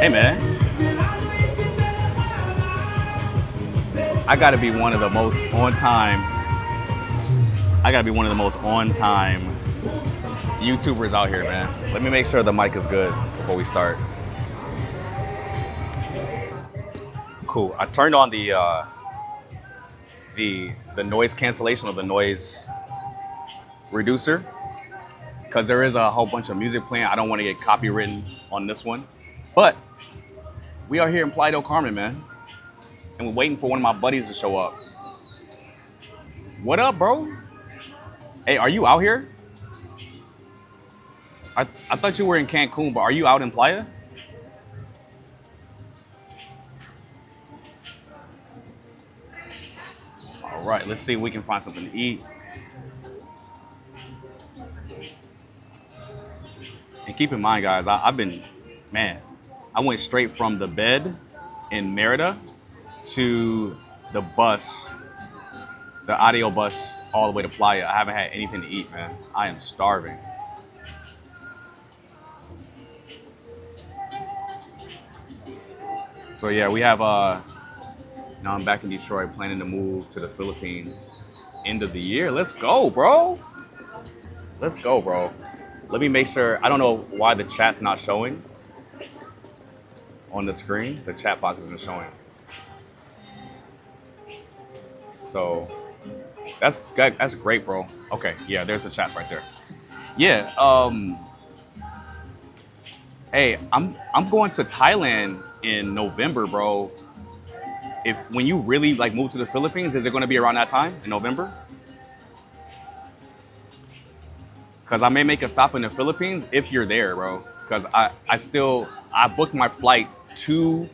Hey man, I gotta be one of the most on time. I gotta be one of the most on time YouTubers out here, man. Let me make sure the mic is good before we start. Cool. I turned on the noise cancellation of the noise reducer because there is a whole bunch of music playing. I don't want to get copywritten on this one, but we are here in Playa del Carmen, man, and we're waiting for one of my buddies to show up. What up, bro? Hey, are you out here? I thought you were in Cancun, but are you out in Playa? All right, let's see if we can find something to eat. And keep in mind, guys, I've been, man, I went straight from the bed in Merida to the bus, the audio bus, all the way to Playa. I haven't had anything to eat, man. I am starving. So yeah, we have, now I'm back in Detroit planning to move to the Philippines end of the year. Let's go, bro. Let's go, bro. Let me make sure, I don't know why the chat's not showing on the screen. The chat box isn't showing. So that's great, bro. Okay, yeah, there's the chat right there. Yeah, hey, I'm going to Thailand in November, bro. When you really like move to the Philippines, is it going to be around that time in November? Because I may make a stop in the Philippines if you're there, bro. Because I booked my flight to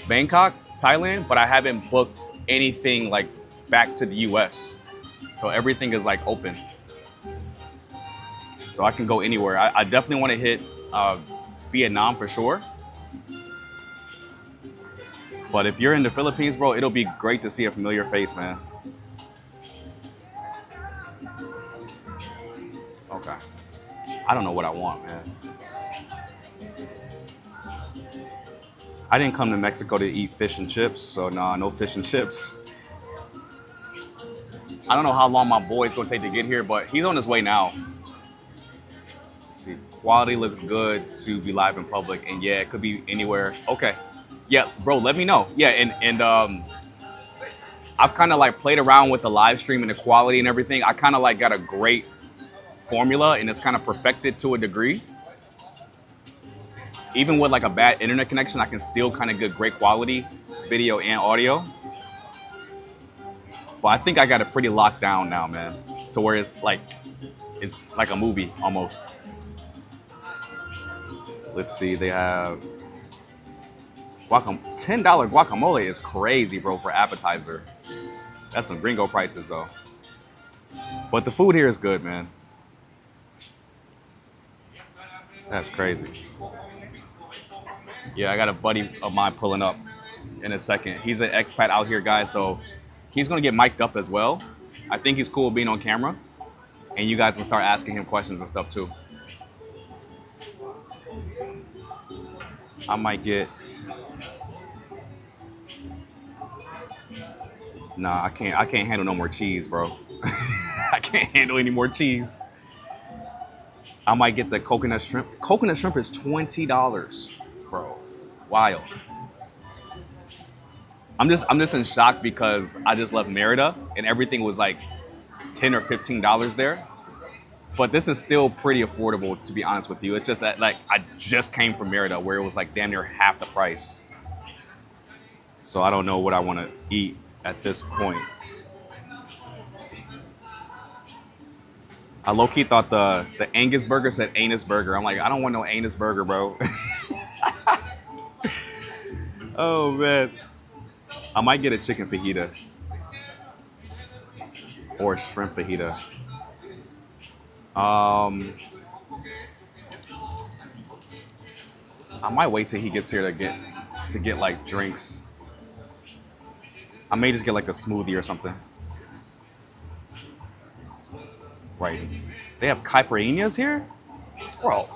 Bangkok, Thailand, but I haven't booked anything like back to the US. So everything is like open. So I can go anywhere. I definitely want to hit Vietnam for sure. But if you're in the Philippines, bro, it'll be great to see a familiar face, man. Okay. I don't know what I want, man. I didn't come to Mexico to eat fish and chips, so nah, no fish and chips. I don't know how long my boy's gonna take to get here, but he's on his way now. Let's see, quality looks good to be live in public, and yeah, it could be anywhere. Okay, yeah, bro, let me know. Yeah, and I've kind of like played around with the live stream and the quality and everything. I kind of like got a great formula, and it's kind of perfected to a degree. Even with like a bad internet connection, I can still kind of get great quality video and audio. But I think I got it pretty locked down now, man, to where it's like a movie almost. Let's see, they have $10 guacamole is crazy, bro, for appetizer. That's some gringo prices though. But the food here is good, man. That's crazy. Yeah, I got a buddy of mine pulling up in a second. He's an expat out here, guys, so he's gonna get mic'd up as well. I think he's cool being on camera, and you guys can start asking him questions and stuff too. I might get. Nah, I can't handle no more cheese, bro. I can't handle any more cheese. I might get the coconut shrimp. Coconut shrimp is $20, bro. Wild. I'm just in shock because I just left Merida and everything was like $10 or $15 there. But this is still pretty affordable, to be honest with you. It's just that like I just came from Merida where it was like damn near half the price. So I don't know what I want to eat at this point. I low-key thought the Angus burger said anus burger. I'm like, I don't want no anus burger, bro. Oh, man. I might get a chicken fajita. Or a shrimp fajita. I might wait till he gets here to get like drinks. I may just get like a smoothie or something. Right. They have caipirinhas here? Bro.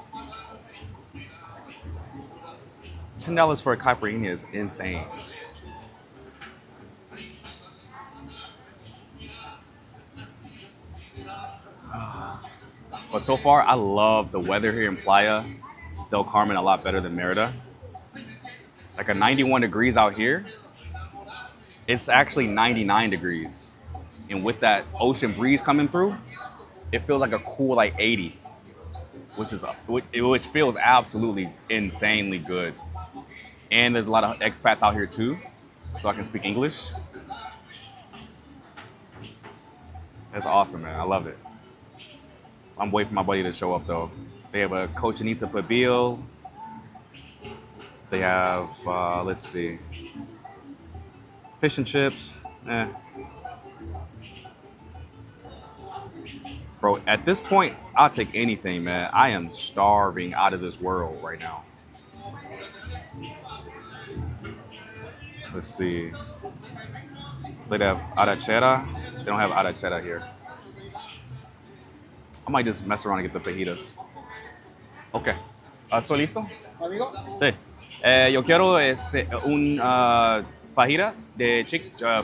$10 for a caipirinha is insane. But so far, I love the weather here in Playa del Carmen a lot better than Merida. Like a 91 degrees out here, it's actually 99 degrees. And with that ocean breeze coming through, it feels like a cool like 80, which feels absolutely insanely good. And there's a lot of expats out here too, so I can speak English. That's awesome, man. I love it. I'm waiting for my buddy to show up though. They have a cochinita pibil. They have, let's see, fish and chips. Bro, at this point, I'll take anything, man. I am starving out of this world right now. Let's see. They have arrachera. They don't have arrachera here. I might just mess around and get the fajitas. Okay. ¿Estoy listo? Amigo, Sí. Yo quiero un fajitas de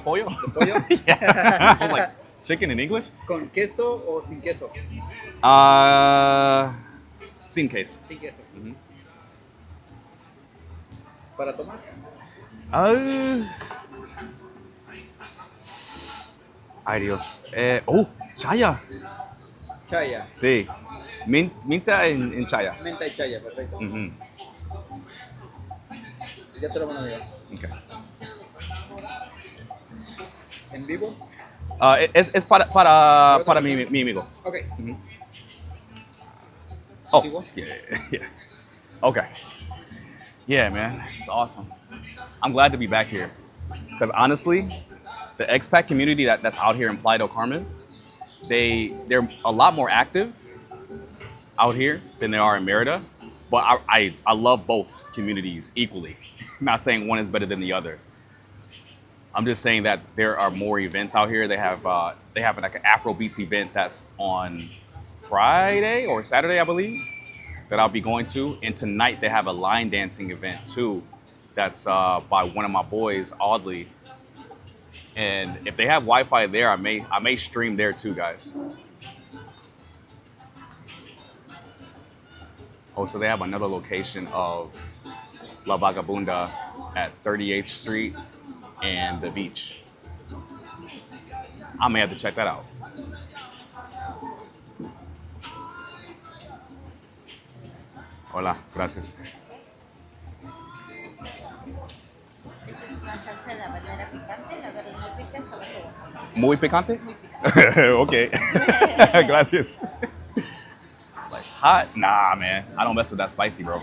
pollo. pollo. I was like, chicken in English? ¿Con queso o sin queso? Sin queso. Sin queso. Mhm. ¿Para tomar? Ay, Dios. Chaya. Chaya. Sí. Minta en chaya. Menta y chaya, perfecto. Mhm. Ya te lo van a dar. Okay. ¿En vivo? Es para mi amigo. Ok. Mhm. Oh, ¿Sigo? yeah. Okay. Yeah, man, it's awesome. I'm glad to be back here because honestly, the expat community that's out here in Playa del Carmen, they're a lot more active out here than they are in Merida. But I love both communities equally. Not saying one is better than the other. I'm just saying that there are more events out here. They have like an Afrobeats event that's on Friday or Saturday, I believe, that I'll be going to. And tonight they have a line dancing event too, that's by one of my boys, Audley. And if they have Wi-Fi there, I may stream there too, guys. Oh, so they have another location of La Vagabunda at 38th Street and the beach. I may have to check that out. Hola, gracias. La salsa de habanera picante, la verde no pica, sabe cebolla. Muy picante? Muy picante. Okay. Gracias. Like hot? Nah, man. I don't mess with that spicy, bro.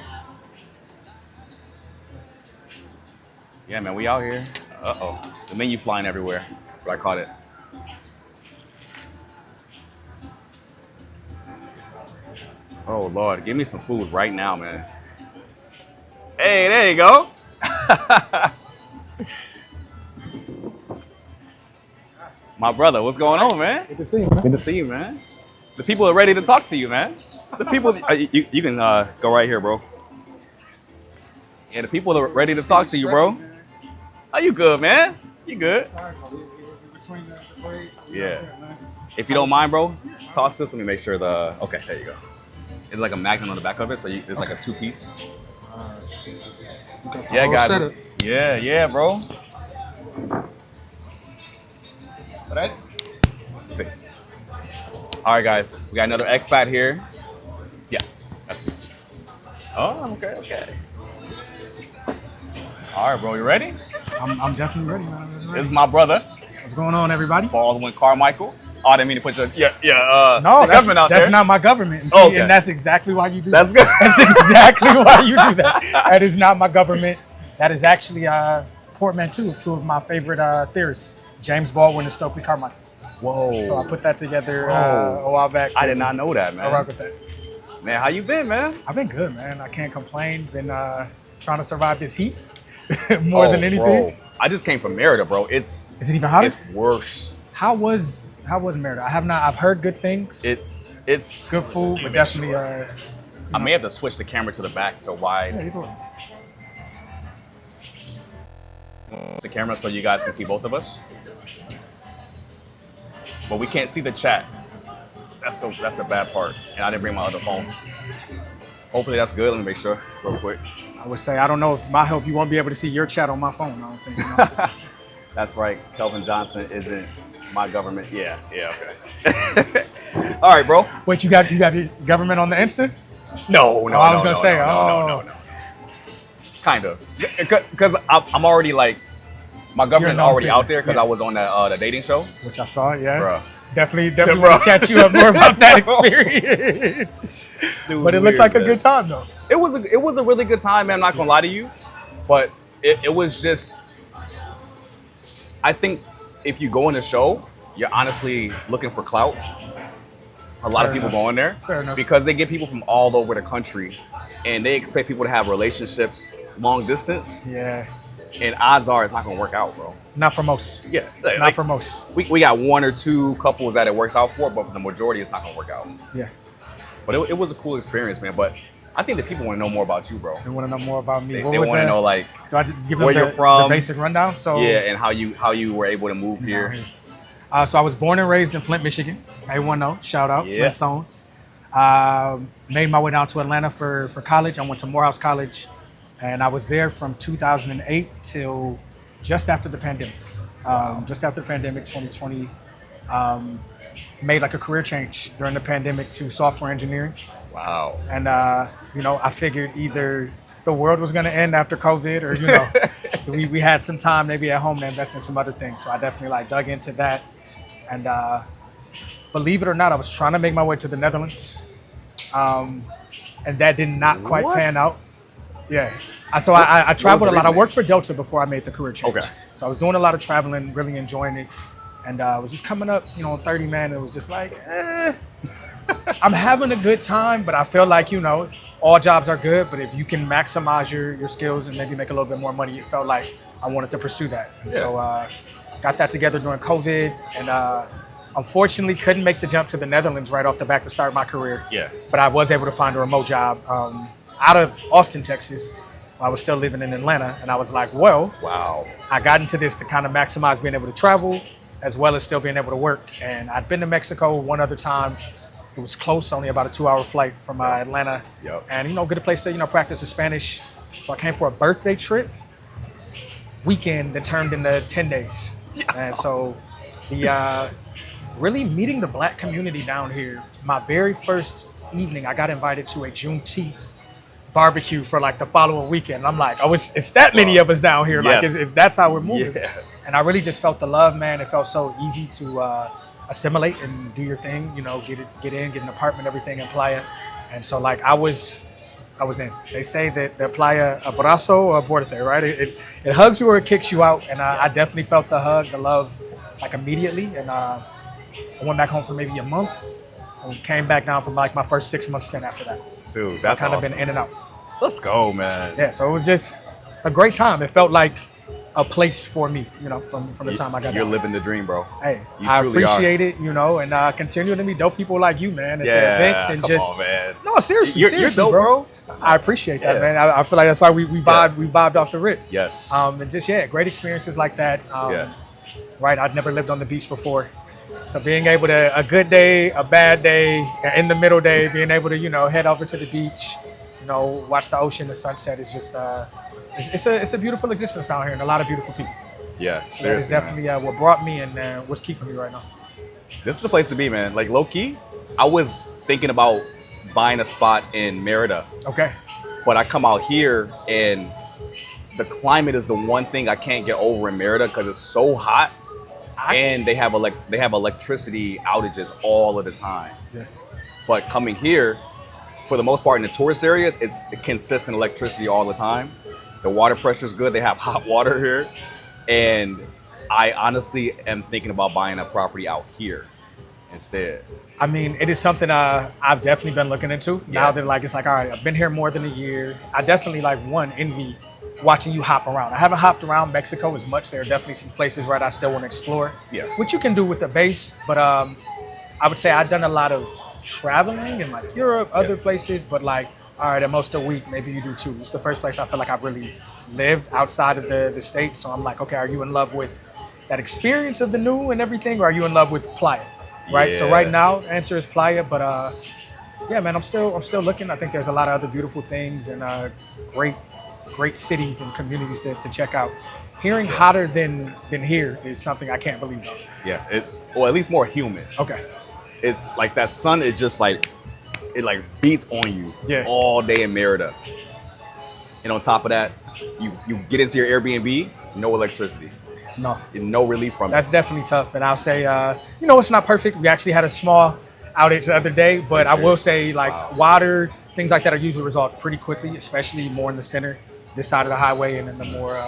Yeah, man, we out here. Uh-oh. The menu flying everywhere. But I caught it. Oh, Lord. Give me some food right now, man. Hey, there you go. My brother, what's going on, man? Good to see you, man. Good to see you, man. The people are ready to talk to you, man. The people, you can go right here, bro. Yeah, the people are ready to talk to you, bro. Are you good, man? You good? Sorry, between the break. Yeah. If you don't mind, bro, toss this. Let me make sure the. Okay, there you go. It's like a magnet on the back of it, so it's like a two-piece. Yeah, guys. Yeah, bro. Right? See. All right, guys. We got another expat here. Yeah. Oh, okay. All right, bro. You ready? I'm definitely ready, man. This is my brother, What's going on, everybody? Baldwin Carmichael. Oh, I didn't mean to put your No, the government out that's there. not my government. And, Oh, okay. and that's exactly why you do That's that. good. That's exactly why you do that. That is not my government. That is actually portmanteau, two of my favorite theorists, James Baldwin and Stokely Carmichael. Whoa. So I put that together Whoa. a while back. I did not know that, I rock man. with that. Man, how you been, man? I've been good, man. I can't complain. Been trying to survive this heat more than anything. Bro. I just came from Merida, bro. It's Is it even hotter? it's worse. How was Merida? I've heard good things. It's Good food, but definitely. I may have to switch the camera to the back to wide. Yeah, you go. the camera so you guys can see both of us. But we can't see the chat. That's the bad part. And I didn't bring my other phone. Hopefully that's good. Let me make sure real quick. I would say, I don't know, if my help, you won't be able to see your chat on my phone, I don't think. You know? That's right. Kelvin Johnson isn't my government. Yeah, okay. All right, bro. Wait, you got your government on the instant? No. I was gonna say, no. Kind of. Because I'm already like, my government's already out there because I was on the dating show. Which I saw, yeah. Bruh. Definitely want to chat you up more about that experience. Dude, but it looked like a good time though. It was a really good time, man. I'm not gonna lie to you, but it was just. I think if you go in the show, you're honestly looking for clout. A lot of people go in there because they get people from all over the country, and they expect people to have relationships long distance. Yeah. And odds are it's not gonna work out, bro. Not for most. Yeah, not for most. We got one or two couples that it works out for, but for the majority, it's not gonna work out. Yeah. But it was a cool experience, man. But I think that people want to know more about you, bro. They want to know more about me. They want to know, like, do I just give where them you're from, the basic rundown? So yeah, and how you were able to move here. So I was born and raised in Flint, Michigan. Everyone know, shout out, Flintstones. Made my way down to Atlanta for college. I went to Morehouse College, and I was there from 2008 till just after the pandemic. Just after the pandemic, 2020, made like a career change during the pandemic to software engineering. Wow. And, I figured either the world was going to end after COVID or, we had some time maybe at home to invest in some other things. So I definitely dug into that. And believe it or not, I was trying to make my way to the Netherlands. And that did not quite pan out. Yeah. So I traveled a lot. I worked for Delta before I made the career change. Okay. So I was doing a lot of traveling, really enjoying it. And I was just coming up, 30 man. It was just like, I'm having a good time, but I feel like, all jobs are good. But if you can maximize your skills and maybe make a little bit more money, it felt like I wanted to pursue that. And so got that together during COVID. And unfortunately couldn't make the jump to the Netherlands right off the bat to start my career. Yeah. But I was able to find a remote job out of Austin, Texas. I was still living in Atlanta. And I was like, well, wow. I got into this to kind of maximize being able to travel as well as still being able to work. And I'd been to Mexico one other time. It was close, only about a 2-hour flight from Atlanta. Yep. And, get a place to, practice the Spanish. So I came for a birthday trip, weekend that turned into 10 days. Yeah. And so really meeting the Black community down here, my very first evening, I got invited to a Juneteenth barbecue for the following weekend. I'm like, it's that many of us down here. Yes. Like, that's how we're moving. Yeah. And I really just felt the love, man. It felt so easy to assimilate and do your thing, get in, get an apartment, everything in Playa. And so I was in. They say that the Playa abrazo or aborte, right? It hugs you or it kicks you out. And I definitely felt the hug, the love, immediately. And I went back home for maybe a month and came back down for my first 6 month stint after that. Dude, so that's kind awesome. of been in and out. Let's go, man. Yeah, so it was just a great time. It felt like a place for me, from the time I got You're down. living the dream, bro. Hey, You I truly appreciate it, and continue to meet dope people like you, man, at the events and come just. on, man. No, seriously, You're dope, bro. I appreciate that, Yeah. man. I feel like that's why we vibed off the rip. Yes. And just great experiences like that. Right, I'd never lived on the beach before, so being able to a good day, a bad day, in the middle day, being able to head over to the beach, watch the ocean, the sunset is just it's a beautiful existence down here and a lot of beautiful people. Yeah, It's seriously. definitely what brought me and what's keeping me right now. This is the place to be, man. Low key, I was thinking about buying a spot in Merida, Okay. but I come out here and the climate is the one thing I can't get over in Merida because it's so hot, and they have electricity outages all of the time. Yeah. But coming here, for the most part in the tourist areas, it's consistent electricity all the time. The water pressure is good. They have hot water here. And I honestly am thinking about buying a property out here instead. I mean, it is something I've definitely been looking into. Yeah. Now that it's all right, I've been here more than a year. I definitely envy watching you hop around. I haven't hopped around Mexico as much. There are definitely some places I still want to explore. Yeah. Which you can do with the base, but I would say I've done a lot of traveling in Europe, other places, but a all right, at most a week, maybe you do 2. It's the first place I feel like I've really lived outside of the state. So I'm like, okay, are you in love with that experience of the new and everything, or are you in love with Playa? Right. So Yeah. right now, the answer is Playa, but yeah, man, I'm still looking. I think there's a lot of other beautiful things and great cities and communities to check out. Hearing hotter than here is something I can't believe. Yeah, or at least more humid. Okay. It's like that sun is just like, it like beats on you Yeah. all day in Merida. And on top of that, you get into your Airbnb, no electricity, no relief from That's it. definitely tough. And I'll say, it's not perfect. We actually had a small outage the other day, but I will say like water, things like that are usually resolved pretty quickly, especially more in the center, this side of the highway, and in the more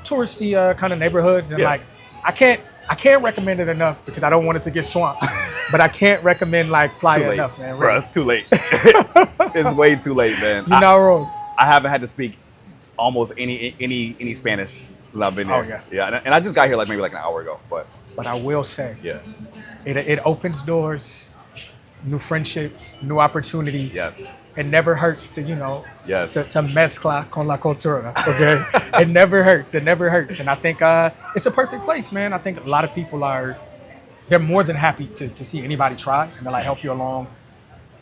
touristy kind of neighborhoods. And Yeah. like, I can't recommend it enough because I don't want it to get swamped, but I can't recommend like Playa enough, man. Bro, it's too late. It's way too late, man. You're not wrong. I haven't had to speak almost any Spanish since I've been here. Oh, yeah. And I just got here like maybe like an hour ago, but But I will say, yeah. it opens doors, new friendships, new opportunities. Yes. It never hurts to, Yes. to mezcla con la cultura, okay? It never hurts. It never hurts. And I think it's a perfect place, man. I think a lot of people they're more than happy to see anybody try and to like help you along,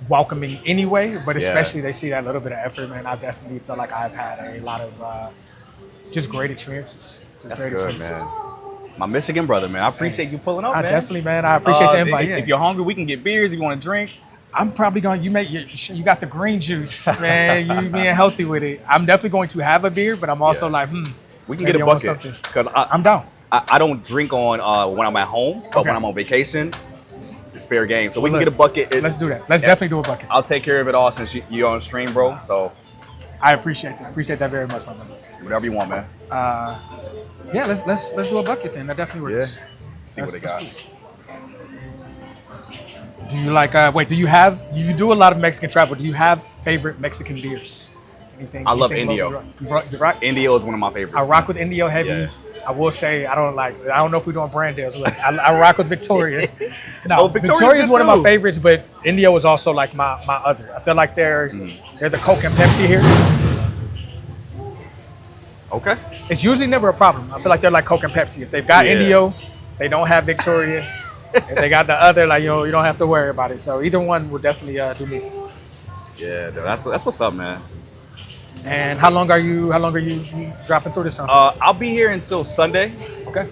welcoming anyway, but especially they see that little bit of effort, man. I definitely feel like I've had a lot of just great experiences. That's good, man. My Michigan brother, man. I appreciate you pulling up, man. Definitely, man. I appreciate the invite. If you're hungry, we can get beers. If you want to drink. I'm probably going. You got the green juice, man. You being healthy with it. I'm definitely going to have a beer, but I'm also like, we can get a bucket because I'm down. I don't drink on when I'm at home, but when I'm on vacation, it's fair game. So we can get a bucket. Let's do that. Let's definitely do a bucket. I'll take care of it all since you're on stream, bro. So I appreciate that. I appreciate that very much, my brother. Whatever you want, man. Yeah, let's do a bucket then. That definitely works. Yeah. See what they got. Cool. Do you like? Do you do a lot of Mexican travel? Do you have favorite Mexican beers? Anything? I love anything Indio. You rock? Indio is one of my favorites. I rock with Indio heavy. Yeah. I will say I don't know if we're doing brand deals. Look, I rock with Victoria. No, Victoria's Victoria's good one of my too. favorites, but Indio is also like my other. I feel like they're the Coke and Pepsi here. Okay. It's usually never a problem. I feel like they're like Coke and Pepsi. If they've got Indio, they don't have Victoria. If they got the other, like you don't have to worry about it. So either one will definitely do me. Yeah, that's what's up, man. And how long are you dropping through this time? I'll be here until Sunday, Okay.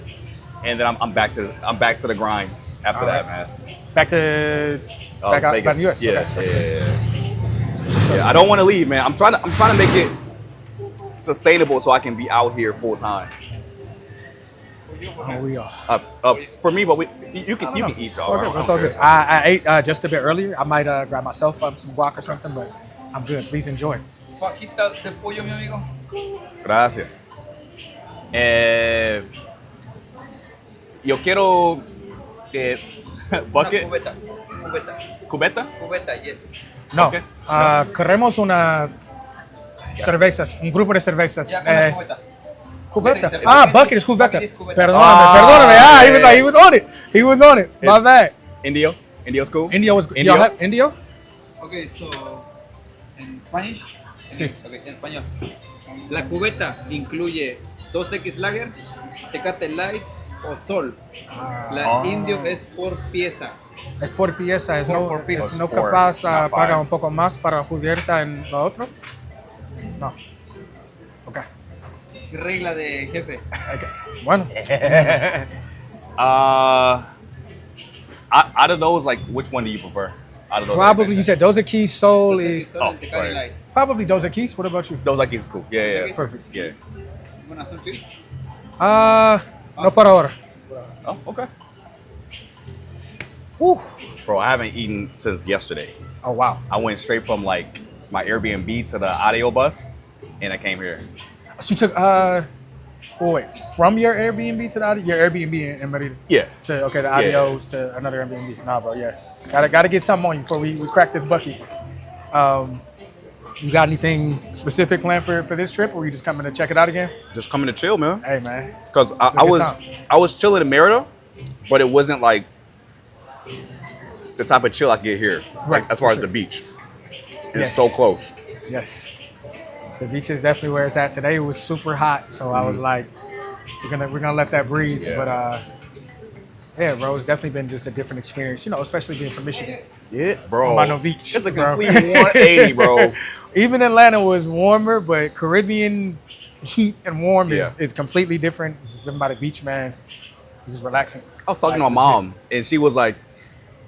and then I'm back to the grind after that, man. Back to back out Vegas. to the US. Yeah, Okay. yeah. I don't want to leave, man. I'm trying to make it sustainable so I can be out here full time. Oh, we are. For me, but you can eat, It's though. all good. It's all good. I ate just a bit earlier. I might grab myself some guac or something, but I'm good. Please enjoy. Fajitas de pollo, mi amigo. Gracias. Yo quiero bucket. Cubeta. Cubeta? Cubeta, yes. No, Okay. queremos una cervezas, un grupo de cervezas. Ya, una cubeta. Cubeta. Bucket. Ah, bucket is cubeta. Bucket is cubeta. Perdóname. He was on it. My bad. Indio? Indio's cool? Indio was good. Indio? Y'all have Indio? Okay, so en Spanish. Sí. Okay, en español. La cubeta incluye 2X Lager, Tecate Light o Sol. La Indio es por pieza. Es por pieza, es no, Por pieza. es no Por, capaz not paga five. un poco más para cubierta en lo otro. No. Ok. Regla de jefe. Bueno, Out of those, like, which one do you prefer? Out of those, probably you said Dos Equis, Sol, y 2X Sol and Tecate right. Light. probably Dos Equis. What about you? those like is cool. Yeah, It's perfect. Yeah. Wanna some sweet? No por ahora. Oh, okay. Whew. Bro, I haven't eaten since yesterday. Oh wow. I went straight from like my Airbnb to the audio bus, and I came here. So you took wait, from your Airbnb to your Airbnb in Merida Yeah. to the adios to another Airbnb. Nah, bro, yeah. Gotta get something on you before we crack this bucket. You got anything specific planned for this trip, or you just coming to check it out again? Just coming to chill, man. Hey man, Because It's a I good was time. I was chilling in Merida, but it wasn't like the type of chill I get here, Right, like, as far for as the sure. beach. Yes. It's so close. Yes. The beach is definitely where it's at. Today it was super hot, so I was like, we're gonna let that breathe. Yeah. But yeah, bro, it's definitely been just a different experience, you know, especially being from Michigan. Yeah, bro. Mono Beach. It's a bro. complete 180, bro. Even Atlanta was warmer, but Caribbean heat and warm is completely different. Just living by the beach, man. It's just relaxing. I was talking to my mom, and she was like,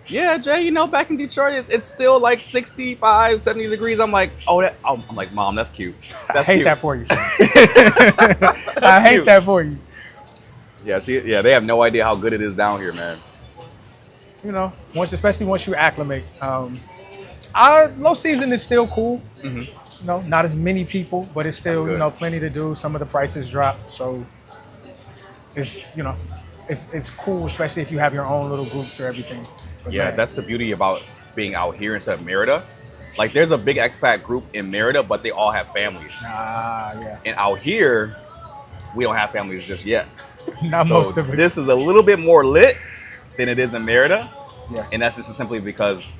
yeah, Jay, you know, back in Detroit, it's still like 65, 70 degrees. I'm like, I'm like, Mom, that's cute. That's I hate cute. that for you. I hate cute. that for you. Yeah, they have no idea how good it is down here, man. You know, especially once you acclimate. Our low season is still cool. Mm-hmm. You know, not as many people, but it's That's still, good. you know, plenty to do. Some of the prices drop, so it's, you know, it's cool, especially if you have your own little groups or everything. But Yeah, man, that's the beauty about being out here instead of Merida. Like, there's a big expat group in Merida, but they all have families. yeah. And out here, we don't have families just yet. Not So most of us. this is a little bit more lit than it is in Merida. Yeah. And that's just simply because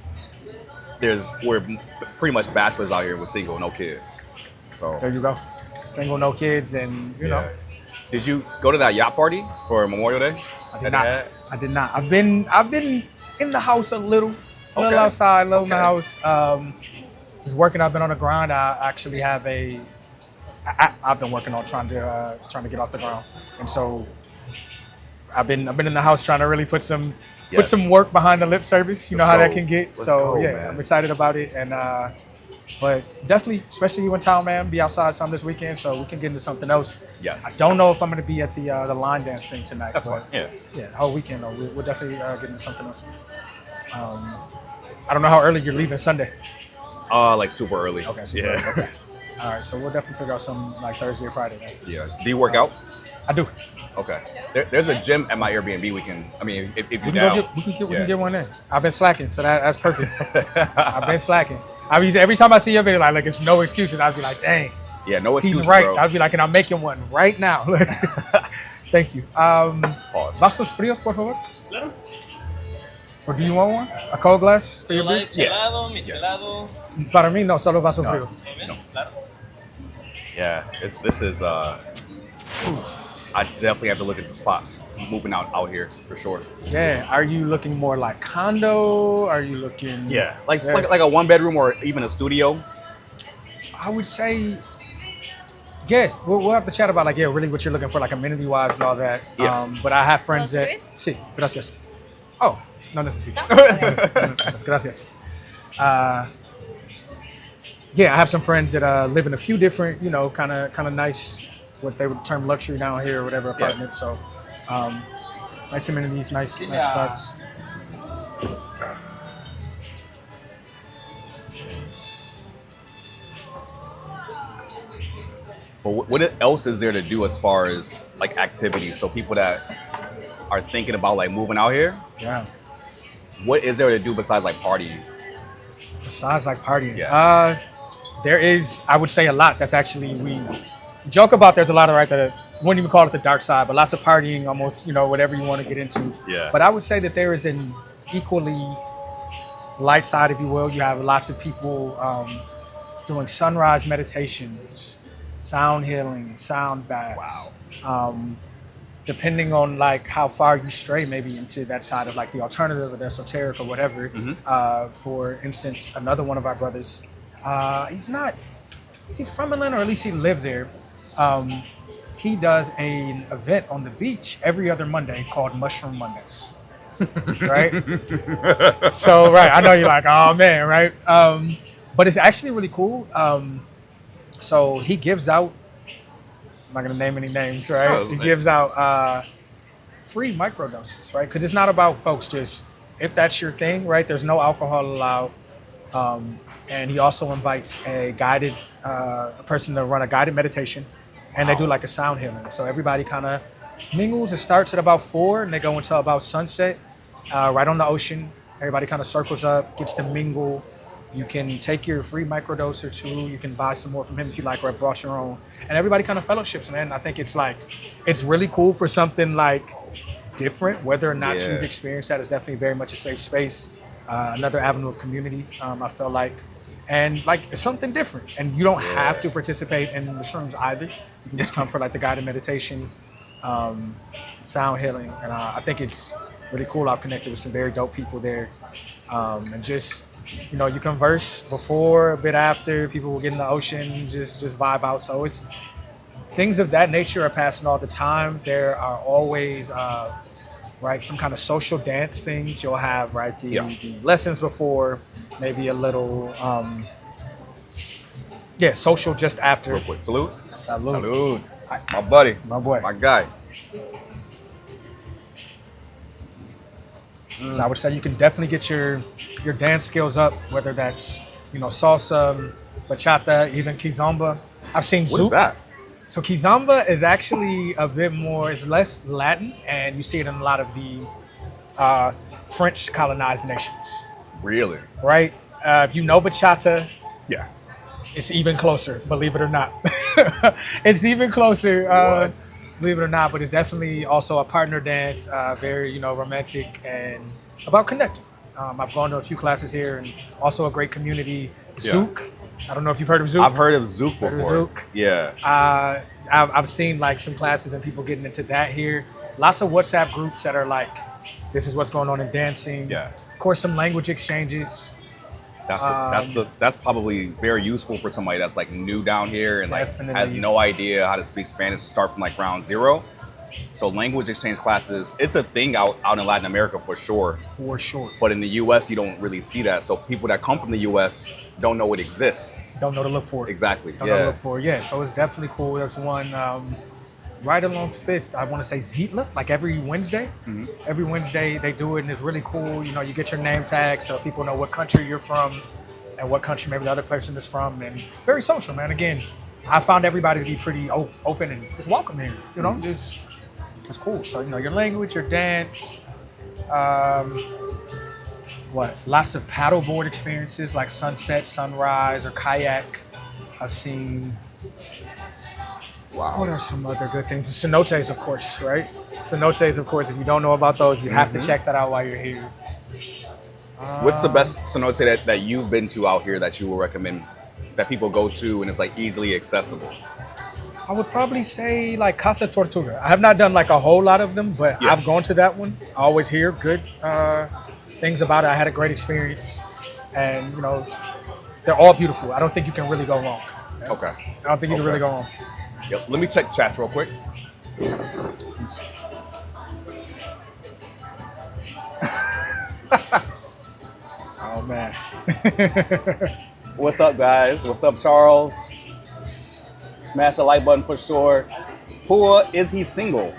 we're pretty much bachelors out here with single, no kids. So There you go. Single, no kids, and you know, Did you go to that yacht party for Memorial Day? I did not. I did not. I've been in the house a little Okay. outside, a little in the Okay. house. Just working. I've been on the grind. I actually have I've been working on trying to get off the ground, and so I've been in the house trying to really put some work behind the lip service. You know Let's how go. that can get. Let's So go, yeah, man. I'm excited about it, and but definitely, especially you in town, man, be outside some this weekend so we can get into something else. Yes. I don't know if I'm going to be at the line dance thing tonight. That's but fine. Yeah. Yeah, the whole weekend though. We'll definitely get into something else. I don't know how early you're leaving Sunday. Like super early. Okay, so Yeah. okay. All right, so we'll definitely figure out something like Thursday or Friday. Then. Yeah. Do you work out? I do. Okay. There's a gym at my Airbnb. We can. I mean, if you're We down. can get one in. I've been slacking, so that's perfect. I've been slacking. Every time I see your video, like it's no excuses. I'd be like, dang, Yeah. No excuses, he's right. bro. I'd be like, and I'm making one right now. Thank you. Pause. Vasos fríos, por favor. Claro. Or do you want one? A cold glass for your beer? Chelado, michelado. Para mí, no, solo vasos No. fríos. Muy bien, claro. Yeah. This is. I definitely have to look at the spots. Moving out here for sure. Yeah. Are you looking more like condo? Are you looking? Yeah. Like a 1-bedroom or even a studio. I would say, yeah, we'll have to chat about really what you're looking for, like amenity wise and all that. Yeah. But I have friends that. Doxed? Sí, gracias. Oh, no necesito. Gracias. Yeah, I have some friends that live in a few different, kind of nice, what they would term luxury down here or whatever apartments. So, nice amenities, nice spots. But what else is there to do as far as like activities? So people that are thinking about like moving out here, Yeah. what is there to do besides like partying? Besides like partying, Yeah. there is, I would say, a lot. That's actually we joke about. There's a lot of that wouldn't even call it the dark side, but lots of partying, almost whatever you want to get into. Yeah. But I would say that there is an equally light side, if you will. You have lots of people doing sunrise meditations, sound healing, sound baths. Wow. Depending on like how far you stray, maybe into that side of like the alternative or the esoteric or whatever. For instance, another one of our brothers, is he from Atlanta, or at least he lived there? He does an event on the beach every other Monday called Mushroom Mondays. Right? So, right, I know you're like, oh man, right? But it's actually really cool. So he gives out, I'm not gonna name any names, right? Oh, He man. gives out free microdoses, right? Because it's not about folks just, if that's your thing, right? There's no alcohol allowed. And he also invites a person to run a guided meditation, and they do like a sound healing. So everybody kind of mingles. It starts at about 4 and they go until about sunset, right on the ocean. Everybody kind of circles up, gets to mingle. You can take your free microdose or 2. You can buy some more from him if you like, or brought your own. And everybody kind of fellowships, man. I think it's really cool for something like different. Whether or not you've experienced that, is definitely very much a safe space. Another avenue of community, I feel like. And like it's something different, and you don't have to participate in the shrooms either. You can just come for like the guided meditation, sound healing, and I think it's really cool. I've connected with some very dope people there, and just you converse before, a bit after. People will get in the ocean, just vibe out. So it's things of that nature are passing all the time. There are always right, some kind of social dance things. You'll have the lessons before, maybe a little social just after. Real quick, salute. Salute. Salute. My buddy. My boy. My guy. So I would say you can definitely get your dance skills up, whether that's salsa, bachata, even kizomba. I've seen What is that? So kizomba is actually a bit more, it's less Latin, and you see it in a lot of the French colonized nations, Really? right? If you know bachata, Yeah. it's even closer, believe it or not. It's even closer, What? believe it or not, but it's definitely also a partner dance, very, romantic and about connecting. I've gone to a few classes here and also a great community, Yeah. Zouk. I don't know if you've heard of Zouk. I've heard of Zouk Heard of before. Zouk? Yeah. I've seen like some classes and people getting into that here. Lots of WhatsApp groups that are like, this is what's going on in dancing. Yeah. Of course, some language exchanges. That's probably very useful for somebody that's like new down here and like Definitely. has no idea how to speak Spanish to start from like ground zero. So language exchange classes, it's a thing out in Latin America for sure. For sure. But in the US, you don't really see that. So people that come from the US don't know it exists. Don't know to look for it. Exactly. Don't know to look for it. Yeah, so it's definitely cool. There's one right along 5th, I want to say Zitla, like every Wednesday. Mm-hmm. Every Wednesday they do it and it's really cool. You get your name tag so people know what country you're from and what country maybe the other person is from. And very social, man. Again, I found everybody to be pretty open and just welcome here. Just it's cool. So, your language, your dance, lots of paddleboard experiences like sunset, sunrise, or kayak. I've seen, what are some other good things? Cenotes, of course, right? Cenotes, of course, if you don't know about those, you have to check that out while you're here. What's the best cenote that you've been to out here that you would recommend that people go to and it's like easily accessible? I would probably say like Casa Tortuga. I have not done like a whole lot of them, but Yeah. I've gone to that one. I always hear good things about it. I had a great experience, and they're all beautiful. I don't think you can really go wrong. Okay. I don't think you can really go wrong. Yep. Let me check chats real quick. Oh man. What's up, guys? What's up, Charles? Smash the like button for sure. Pua, is he single?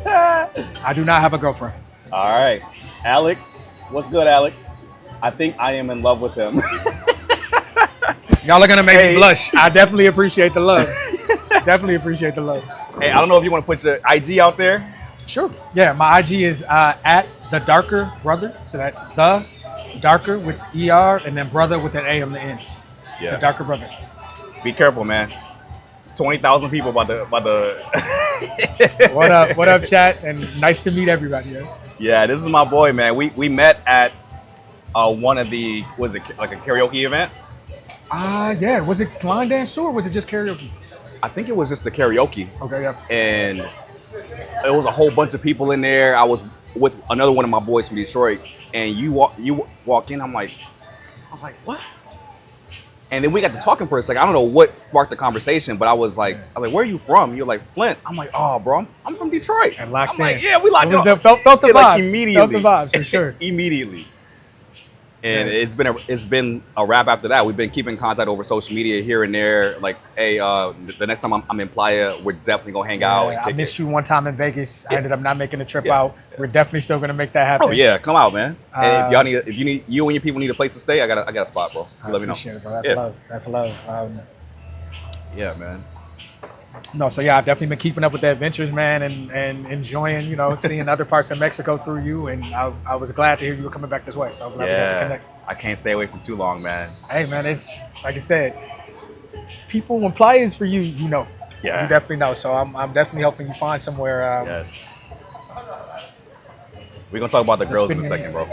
I do not have a girlfriend. All right. Alex, what's good, Alex? I think I am in love with him. Y'all are gonna make me blush. I definitely appreciate the love. Definitely appreciate the love. Hey, I don't know if you want to put your IG out there. Sure. Yeah, my IG is at the Darker Brother. So that's the Darker with ER and then brother with an A on the end. Yeah. The Darker Brother. Be careful, man. 20,000 people about the. What up, chat? And nice to meet everybody. Yeah. Yeah, this is my boy, man. We met at one of the, was it like a karaoke event? Yeah. Was it line dance too, or was it just karaoke? I think it was just the karaoke. Okay, yeah. And it was a whole bunch of people in there. I was with another one of my boys from Detroit, and you walk in. I was like, what? And then we got to talking for a second. I don't know what sparked the conversation, but I was like, where are you from? You're like, Flint. I'm like, oh, bro, I'm from Detroit. And locked I'm in. like, yeah, we locked in. Felt the vibes. Like immediately. Felt the vibes for sure. Immediately. And it's been a wrap after that. We've been keeping contact over social media here and there. Like, hey, the next time I'm in Playa, we're definitely gonna hang out. And I missed you one time in Vegas. I ended up not making the trip Yeah. out. We're definitely still gonna make that happen. Oh yeah, come out, man. And if you and your people need a place to stay, I got a spot, bro. You let me know. Appreciate it, bro. That's Yeah. love. That's love. Yeah, man. No, so yeah, I've definitely been keeping up with the adventures, man, and enjoying, seeing other parts of Mexico through you. And I was glad to hear you were coming back this way. So I'm glad we got to Yeah, connect. I can't stay away for too long, man. Hey, man, it's like I said, people when Playa is for you, Yeah. you definitely know. So I'm definitely helping you find somewhere. Yes. We're gonna talk about the girls in a second, bro.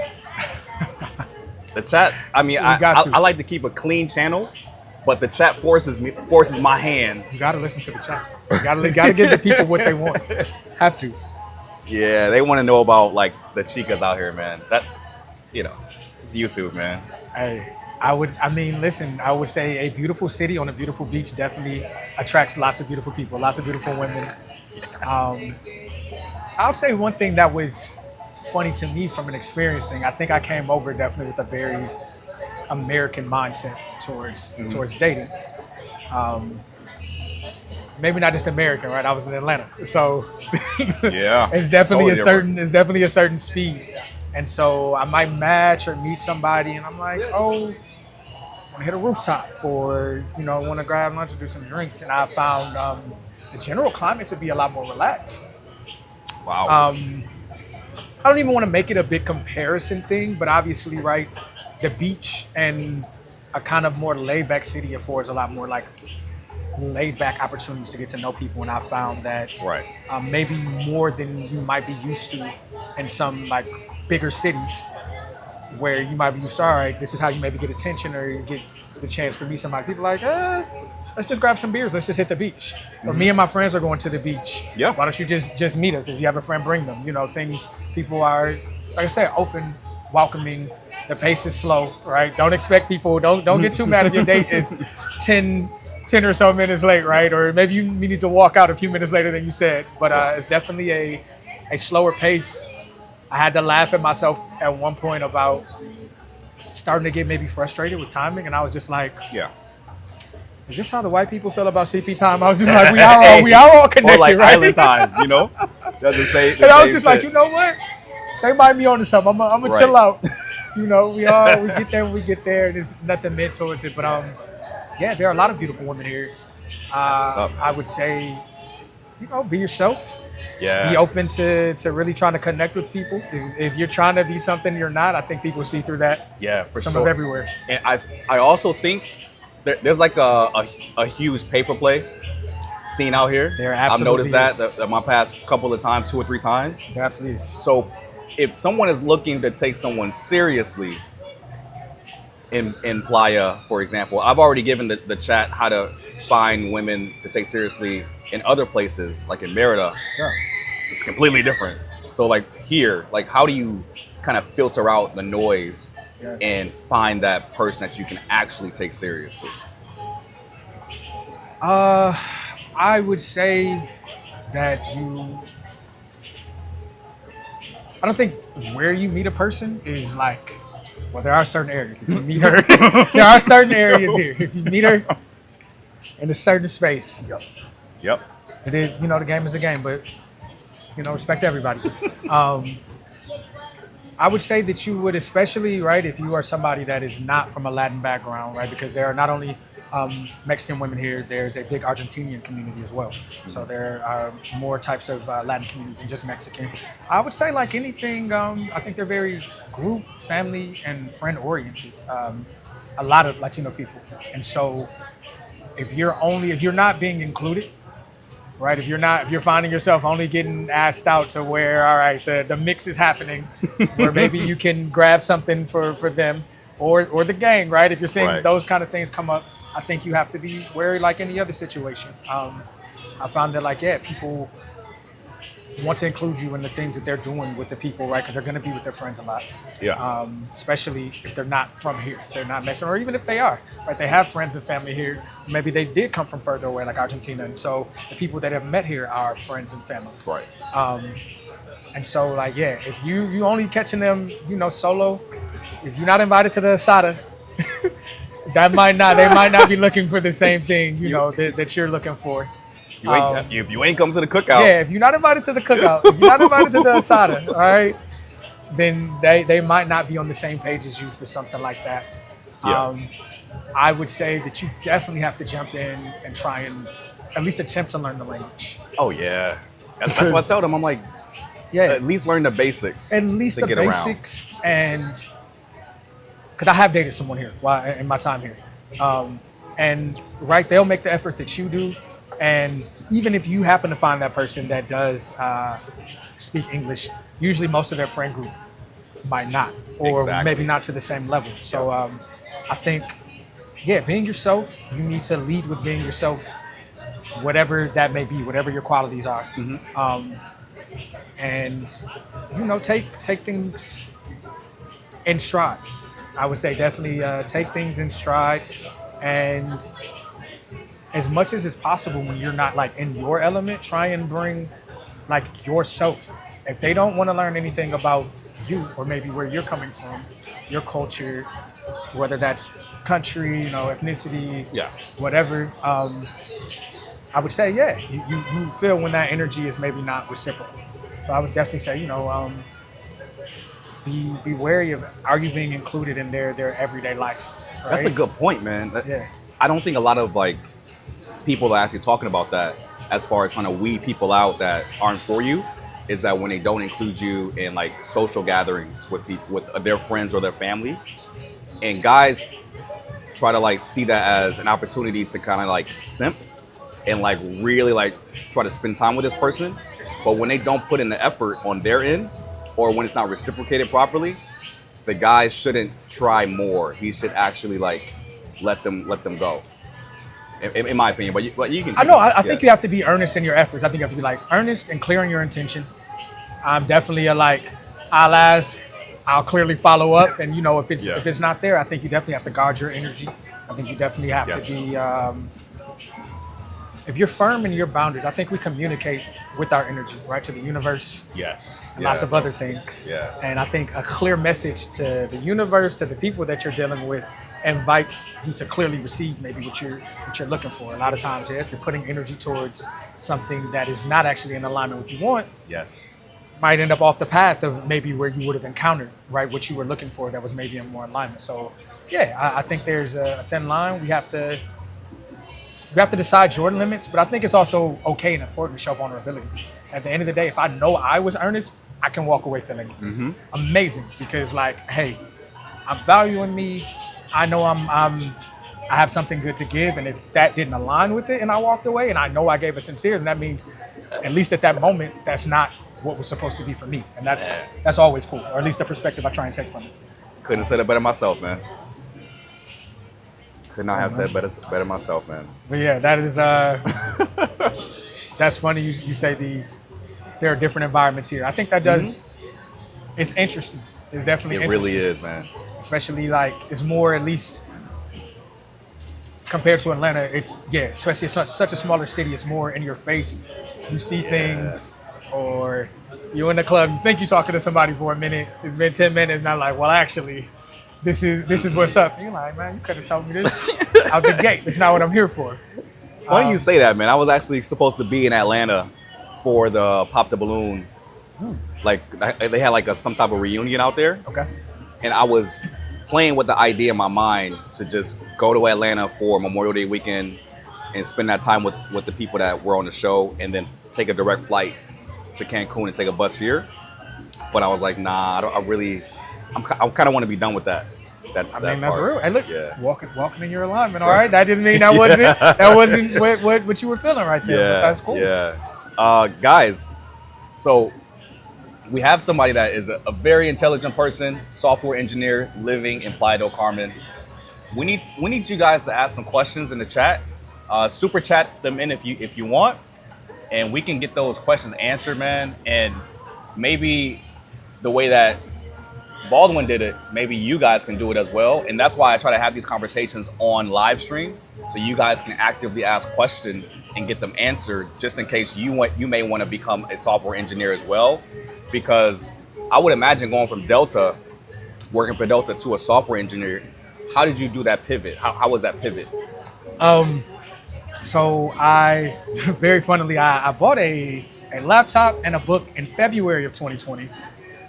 The chat. I mean, I like to keep a clean channel, but the chat forces my hand. You gotta listen to the chat. You gotta give the people what they want. Have to. Yeah, they want to know about like the chicas out here, man. That, it's YouTube, man. Hey, I would say a beautiful city on a beautiful beach definitely attracts lots of beautiful people, lots of beautiful women. I would say one thing that was funny to me from an experience thing, I think I came over definitely with a very American mindset towards dating. Maybe not just American, right? I was in Atlanta, so yeah, it's definitely totally a certain speed. And so I might match or meet somebody, and I'm like, oh, I want to hit a rooftop, or want to grab lunch or do some drinks. And I found the general climate to be a lot more relaxed. Wow. I don't even want to make it a big comparison thing, but obviously, right, the beach and a kind of more laid-back city affords a lot more like laid-back opportunities to get to know people, and I found that maybe more than you might be used to in some like bigger cities, where you might be used to, all right, this is how you maybe get attention or you get the chance to meet somebody. People are like, let's just grab some beers, let's just hit the beach. Or me and my friends are going to the beach. Yeah. Why don't you just meet us? If you have a friend, bring them. People are, like I said, open, welcoming. The pace is slow, right? Don't expect people, don't get too mad if your date is 10 or so minutes late, right? Or maybe you need to walk out a few minutes later than you said. But it's definitely a slower pace. I had to laugh at myself at one point about starting to get maybe frustrated with timing, and I was just like, is this how the white people feel about CP time? I was just like, we are all connected, or like right? island time, doesn't say. And I was just like, you know what? They might be onto something. I'm gonna chill out. We get there when we get there. There's nothing meant towards it, but there are a lot of beautiful women here. That's what's up. I would say, be yourself. Yeah. Be open to really trying to connect with people. If you're trying to be something you're not, I think people see through that. Yeah, for some sure. of everywhere. And I also think there's like a huge paper play scene out here. There absolutely I've noticed is. that my past couple of times, 2 or 3 times. There absolutely is. So if someone is looking to take someone seriously in Playa, for example, I've already given the chat how to find women to take seriously in other places, like in Merida. Yeah. It's completely different. So like here, like how do you kind of filter out the noise and find that person that you can actually take seriously? I would say that I don't think where you meet a person is like, well, there are certain areas. If you meet her, there are certain areas here. If you meet her in a certain space, Yep. it is, the game is a game, but, respect everybody. I would say that you would, especially, right, if you are somebody that is not from a Latin background, right, because there are not only Mexican women here, there's a big Argentinian community as well. So there are more types of Latin communities than just Mexican. I would say like anything, I think they're very group, family, and friend oriented. A lot of Latino people. And so if you're not being included, right? If you're finding yourself only getting asked out to where, all right, the mix is happening, where maybe you can grab something for them or the gang, right? If you're seeing those kind of things come up, I think you have to be wary like any other situation. I found that people want to include you in the things that they're doing with the people, right? Because they're going to be with their friends a lot. Yeah. Especially if they're not from here, they're not Mexican, or even if they are, right? They have friends and family here. Maybe they did come from further away, like Argentina, and so the people that have met here are friends and family. Right. And so, if you only catching them, solo, if you're not invited to the asada, they might not be looking for the same thing, that you're looking for. If you ain't come to the cookout. Yeah, if you're not invited to the cookout, if you're not invited to the asada, all right, then they might not be on the same page as you for something like that. Yeah. I would say that you definitely have to jump in and try and at least attempt to learn the language. Oh yeah, that's what I tell them. I'm like, at least learn the basics. At least to the get basics, and because I have dated someone here in my time here, and they'll make the effort that you do. And even if you happen to find that person that does speak English, usually most of their friend group might not, or Exactly. maybe not to the same level. So I think, yeah, being yourself, you need to lead with being yourself, whatever that may be, whatever your qualities are. And, you know, take things in stride. I would say definitely take things in stride, and as much as it's possible when you're not like in your element, try and bring like yourself. If they don't want to learn anything about you or maybe where you're coming from, your culture, whether that's country, you know, ethnicity, Yeah. whatever, I would say, yeah, you feel when that energy is maybe not reciprocal. So I would definitely say, you know, be wary of, are you being included in their everyday life? Right? That's a good point, man. Yeah. I don't think a lot of like people are actually talking about that as far as trying to weed people out that aren't for you, is that when they don't include you in like social gatherings with people, with their friends or their family, and guys try to like see that as an opportunity to kind of like simp and like really like try to spend time with this person, but when they don't put in the effort on their end, or when it's not reciprocated properly, the guy shouldn't try more. He should actually like let them go. In my opinion, but you can. I know. I think you have to be earnest in your efforts. I think you have to be like earnest and clear in your intention. I'm definitely a like, I'll ask, I'll clearly follow up, and you know if it's not there, I think you definitely have to guard your energy. I think you definitely have to be. If you're firm in your boundaries, I think we communicate with our energy, right, to the universe. Yes. And lots of other things. Yeah. And I think a clear message to the universe, to the people that you're dealing with, invites you to clearly receive maybe what you're looking for. A lot of times, if you're putting energy towards something that is not actually in alignment with what you want, Yes. might end up off the path of maybe where you would have encountered, right, what you were looking for that was maybe in more alignment. So, yeah, I think there's a thin line. We have to decide your limits, but I think it's also okay and important to show vulnerability. At the end of the day, if I know I was earnest, I can walk away feeling amazing, because like, hey, I'm valuing me. I know I have something good to give, and if that didn't align with it and I walked away and I know I gave it sincere, then that means at least at that moment, that's not what was supposed to be for me. And that's always cool, or at least the perspective I try and take from it. Couldn't have said it better myself, man. Could not have said better myself, man. But yeah, that is that's funny you say there are different environments here. I think that does it's interesting. It's definitely It interesting. really is, man. Especially like it's more, at least compared to Atlanta, it's especially such a smaller city, it's more in your face. You see things, or you're in the club, you think you're talking to somebody for a minute, it's been 10 minutes, and I'm like, well actually, this is what's up. And you're like, man, you could have told me this out the gate. It's not what I'm here for. Why do you say that, man? I was actually supposed to be in Atlanta for the Pop the Balloon. Like they had like some type of reunion out there. Okay. And I was playing with the idea in my mind to just go to Atlanta for Memorial Day weekend and spend that time with the people that were on the show, and then take a direct flight to Cancun and take a bus here. But I was like, nah, I kind of want to be done with that. I mean, that's part. real. Hey, look, Yeah. walking in your alignment. All right, that didn't mean that wasn't what you were feeling right there. Yeah, But that's cool. Yeah. Guys, so we have somebody that is a very intelligent person, software engineer, living in Playa del Carmen. We need you guys to ask some questions in the chat. Super chat them in if you want, and we can get those questions answered, man. And maybe the way that Baldwin did it, maybe you guys can do it as well. And that's why I try to have these conversations on live stream, so you guys can actively ask questions and get them answered, just in case you may want to become a software engineer as well. Because I would imagine going from working for Delta to a software engineer, how did you do that pivot? How was that pivot? So I, very funnily, I bought a laptop and a book in February of 2020,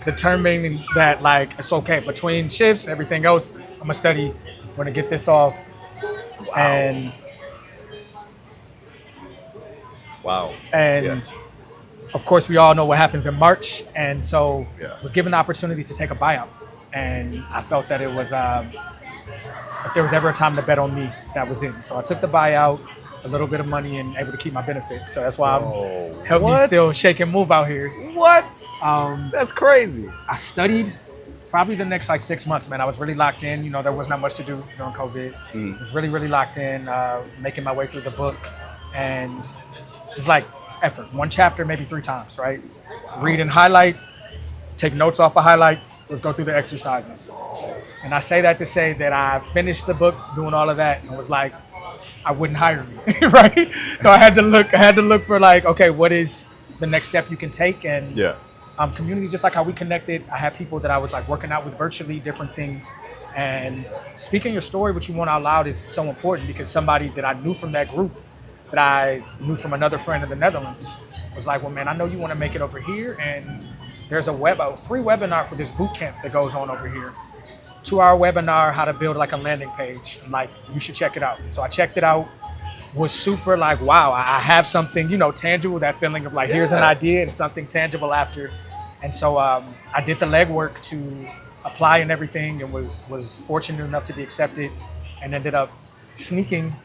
determining that like it's okay between shifts, everything else, I'm gonna study, I'm gonna get this off. Wow. And Yeah. of course we all know what happens in March, and so Yeah. was given the opportunity to take a buyout, and I felt that it was if there was ever a time to bet on me, that was it. So I took the buyout, a little bit of money, and able to keep my benefits. So that's why I'm helping me still shake and move out here. What? Um, That's crazy. I studied Probably the next like 6 months, man. I was really locked in. You know, there was not much to do during COVID. I was really, really locked in, making my way through the book, and just like effort. One chapter, maybe 3 times, right? Read and highlight, take notes off of highlights. Let's go through the exercises. And I say that to say that I finished the book doing all of that and was like, I wouldn't hire me, right? So I had to look for like, okay, what is the next step you can take? And community, just like how we connected, I had people that I was like working out with virtually, different things. And speaking your story, what you want out loud, is so important, because somebody that I knew from that group, that I knew from another friend in the Netherlands, was like, well, man, I know you want to make it over here, and there's a free webinar for this boot camp that goes on over here. 2-hour webinar, how to build like a landing page. I'm like, you should check it out. So I checked it out, was super like, wow, I have something, you know, tangible, that feeling of like, here's an idea and something tangible after. And so I did the legwork to apply and everything, and was fortunate enough to be accepted, and ended up sneaking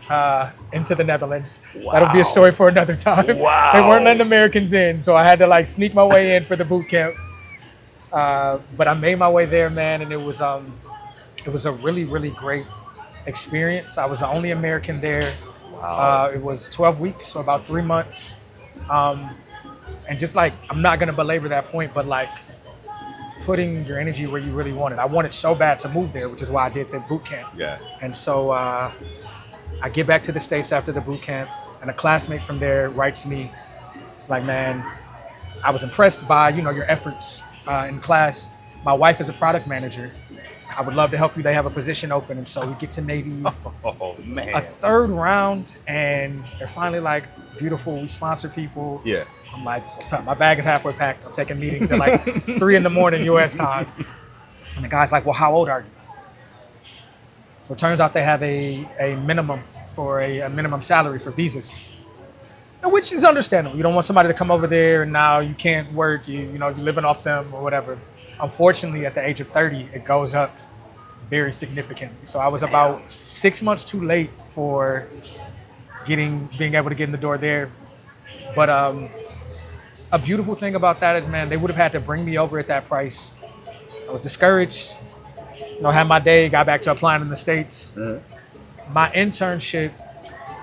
into the Netherlands. Wow. That'll be a story for another time. Wow. They weren't letting Americans in, so I had to like sneak my way in for the boot camp. But I made my way there, man, and it was a really, really great experience. I was the only American there. Wow. It was 12 weeks, so about 3 months. And just like, I'm not going to belabor that point, but like putting your energy where you really want it. I wanted so bad to move there, which is why I did the boot camp. Yeah. And so I get back to the States after the boot camp, and a classmate from there writes me. It's like, man, I was impressed by, you know, your efforts in class. My wife is a product manager. I would love to help you. They have a position open. And so we get to maybe a third round, and they're finally like, beautiful, we sponsor people. Yeah. I'm like, what's up? My bag is halfway packed. I'm taking meetings at like 3 a.m. US time. And the guy's like, well, how old are you? So it turns out they have a minimum for a minimum salary for visas, which is understandable. You don't want somebody to come over there and now you can't work, you know, you're living off them or whatever. Unfortunately, at the age of 30, it goes up very significantly. So I was about 6 months too late for being able to get in the door there. But a beautiful thing about that is, man, they would have had to bring me over at that price. I was discouraged, you know, had my day, got back to applying in the States. Mm-hmm. My internship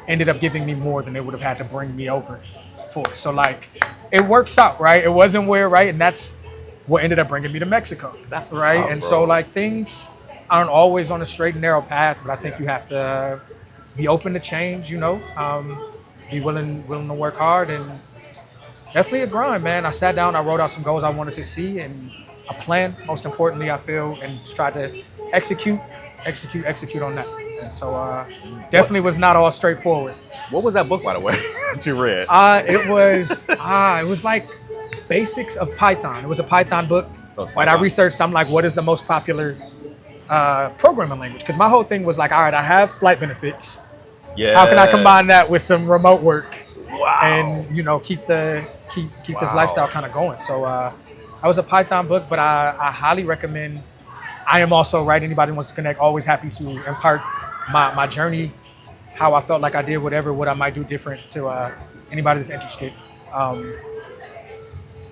ended up giving me more than they would have had to bring me over for. So like, it works out, right? It wasn't where, right? And that's what ended up bringing me to Mexico. That's right. Up, and bro. So like, things aren't always on a straight and narrow path, but I think you have to be open to change, you know, be willing to work hard, and definitely a grind, man. I sat down, I wrote out some goals I wanted to see, and a plan, most importantly, I feel, and just tried to execute on that. And so definitely was not all straightforward. What was that book, by the way, that you read? It was like basics of Python. It was a Python book. So it's Python. But I researched, I'm like, what is the most popular programming language? Because my whole thing was like, all right, I have flight benefits. Yeah. How can I combine that with some remote work? Wow. And, you know, keep this lifestyle kind of going. So I was a Python book, but I highly recommend. I am also, right, anybody who wants to connect, always happy to impart my journey, how I felt like I did what I might do different to anybody that's interested.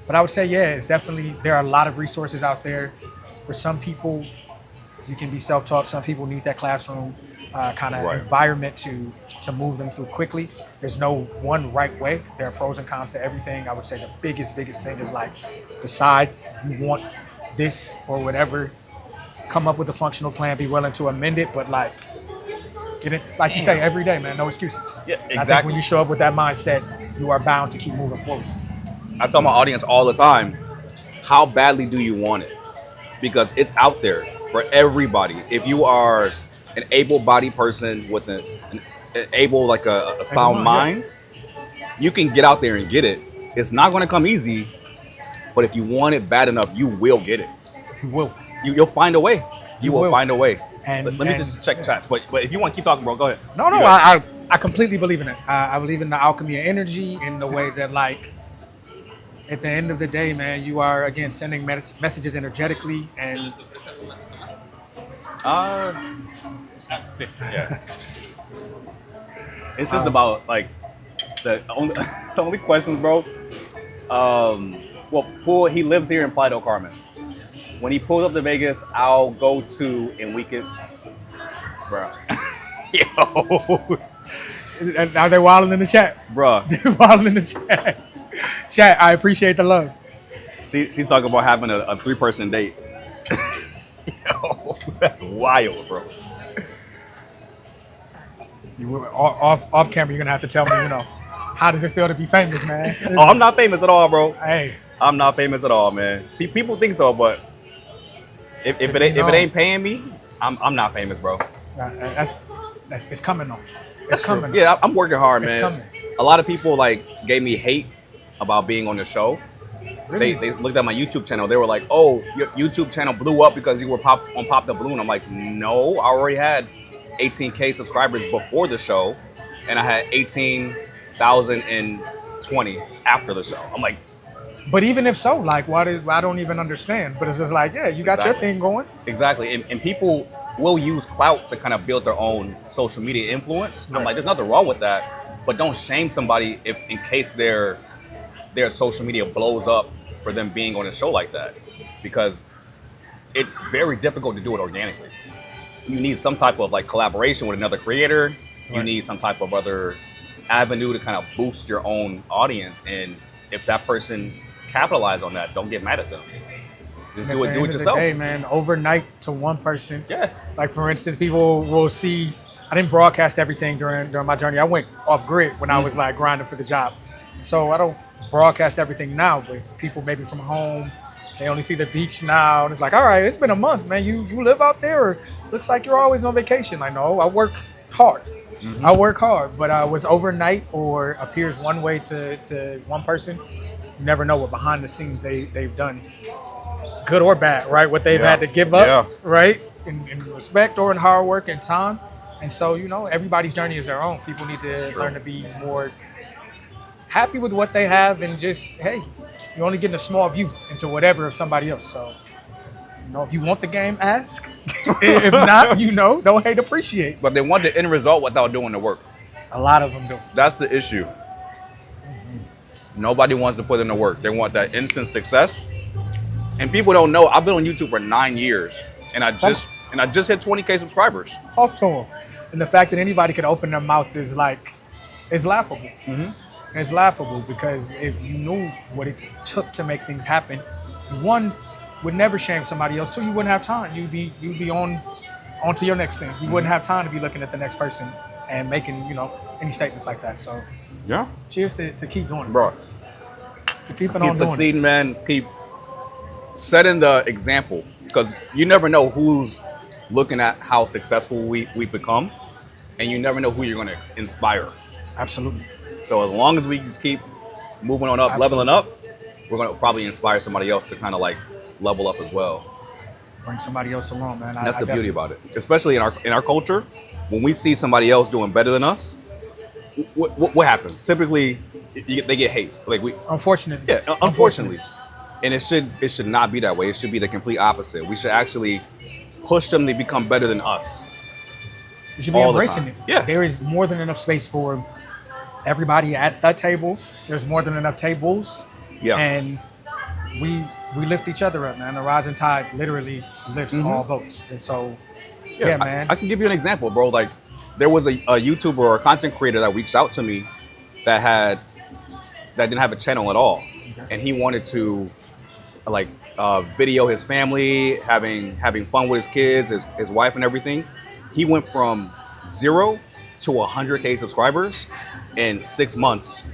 But I would say, yeah, it's definitely, there are a lot of resources out there. For some people, you can be self-taught. Some people need that classroom kind of environment to move them through quickly. There's no one right way. There are pros and cons to everything. I would say the biggest thing is like, decide you want this or whatever. Come up with a functional plan, be willing to amend it, but like, get it, like you say, every day, man, no excuses. Yeah, exactly. I think when you show up with that mindset, you are bound to keep moving forward. I tell my audience all the time, how badly do you want it? Because it's out there for everybody. If you are an able-bodied person with an able, like a sound mind, you can get out there and get it. It's not going to come easy, but if you want it bad enough, you will get it. You will. You'll find a way. You will find a way. And let me just check chats. But if you want to keep talking, bro, go ahead. No, I completely believe in it. I believe in the alchemy of energy, in the way that, like, at the end of the day, man, you are, again, sending messages energetically, and yeah. It's just about, like, the only questions, bro. Well, he lives here in Playa del Carmen. When he pulls up to Vegas, I'll go to and we can, bro. Yo, And now they're wilding in the chat. bro. They're wilding in the chat. Chat, I appreciate the love. She talking about having a 3-person date. Yo, that's wild, bro. See, off camera, you're gonna have to tell me, how does it feel to be famous, man? Oh, I'm not famous at all, bro. Hey, I'm not famous at all, man. People think so, but if it ain't paying me, I'm not famous, bro. it's not, it's coming though. That's It's true. coming. Yeah, I'm working hard, It's man. coming. A lot of people gave me hate about being on the show. Really? They looked at my YouTube channel. They were like, "Oh, your YouTube channel blew up because you were on Pop the Balloon." I'm like, "No, I already had 18K subscribers before the show, and I had 18,020 after the show." I'm like, But even if so, I don't even understand. But it's just like, yeah, you got your Exactly. thing going. exactly. And people will use clout to kind of build their own social media influence. I'm Right. like, there's nothing wrong with that, but don't shame somebody if in case their social media blows up for them being on a show like that, because it's very difficult to do it organically. You need some type of collaboration with another creator. You Right. need some type of other avenue to kind of boost your own audience. And if that person capitalize on that, don't get mad at them. Just do At the it end of the yourself. day, man, overnight to one person. Yeah. Like for instance, people will see. I didn't broadcast everything during my journey. I went off grid when I was grinding for the job. So I don't broadcast everything now. But people maybe from home, they only see the beach now, and it's like, all right, it's been a month, man. You live out there, or looks like you're always on vacation. I know. I work hard. I work hard, but I was overnight or appears one way to one person. You never know what behind the scenes they've done, good or bad, right? What they've Yeah. had to give up, Yeah. right? In respect or in hard work and time. And so, everybody's journey is their own. People need to true. learn to be more happy with what they have and just, hey, you're only getting a small view into whatever of somebody else. So, if you want the game, ask. If not, don't hate, appreciate. But they want the end result without doing the work. A lot of them do. That's the issue. Nobody wants to put in the work. They want that instant success. And people don't know. I've been on YouTube for 9 years, and I just hit 20K subscribers. Talk to them. And the fact that anybody can open their mouth is laughable. It's laughable because if you knew what it took to make things happen, one, would never shame somebody else. Two, you wouldn't have time. You'd be on to your next thing. You wouldn't have time to be looking at the next person and making any statements like that. So Yeah, cheers to keep doing it, bro. to keep it Keep on doing it. succeeding, man. Let's keep setting the example, because you never know who's looking at how successful we become, and you never know who you're going to inspire. Absolutely. So as long as we just keep moving on up, leveling up, we're going to probably inspire somebody else to kind of level up as well. Bring somebody else along, man. And that's the beauty about it, especially in our culture. When we see somebody else doing better than us, what happens? Typically, they get hate. Unfortunately. Yeah, unfortunately. And it should not be that way. It should be the complete opposite. We should actually push them to become better than us. You should be all the embracing time. it. Yeah. There is more than enough space for everybody at that table. There's more than enough tables. Yeah. And we lift each other up, man. The rising tide literally lifts all boats. And so, yeah, man. I can give you an example, bro. There was a YouTuber or a content creator that reached out to me that didn't have a channel at all. And he wanted to video his family, having fun with his kids, his wife and everything. He went from 0 to 100K subscribers in 6 months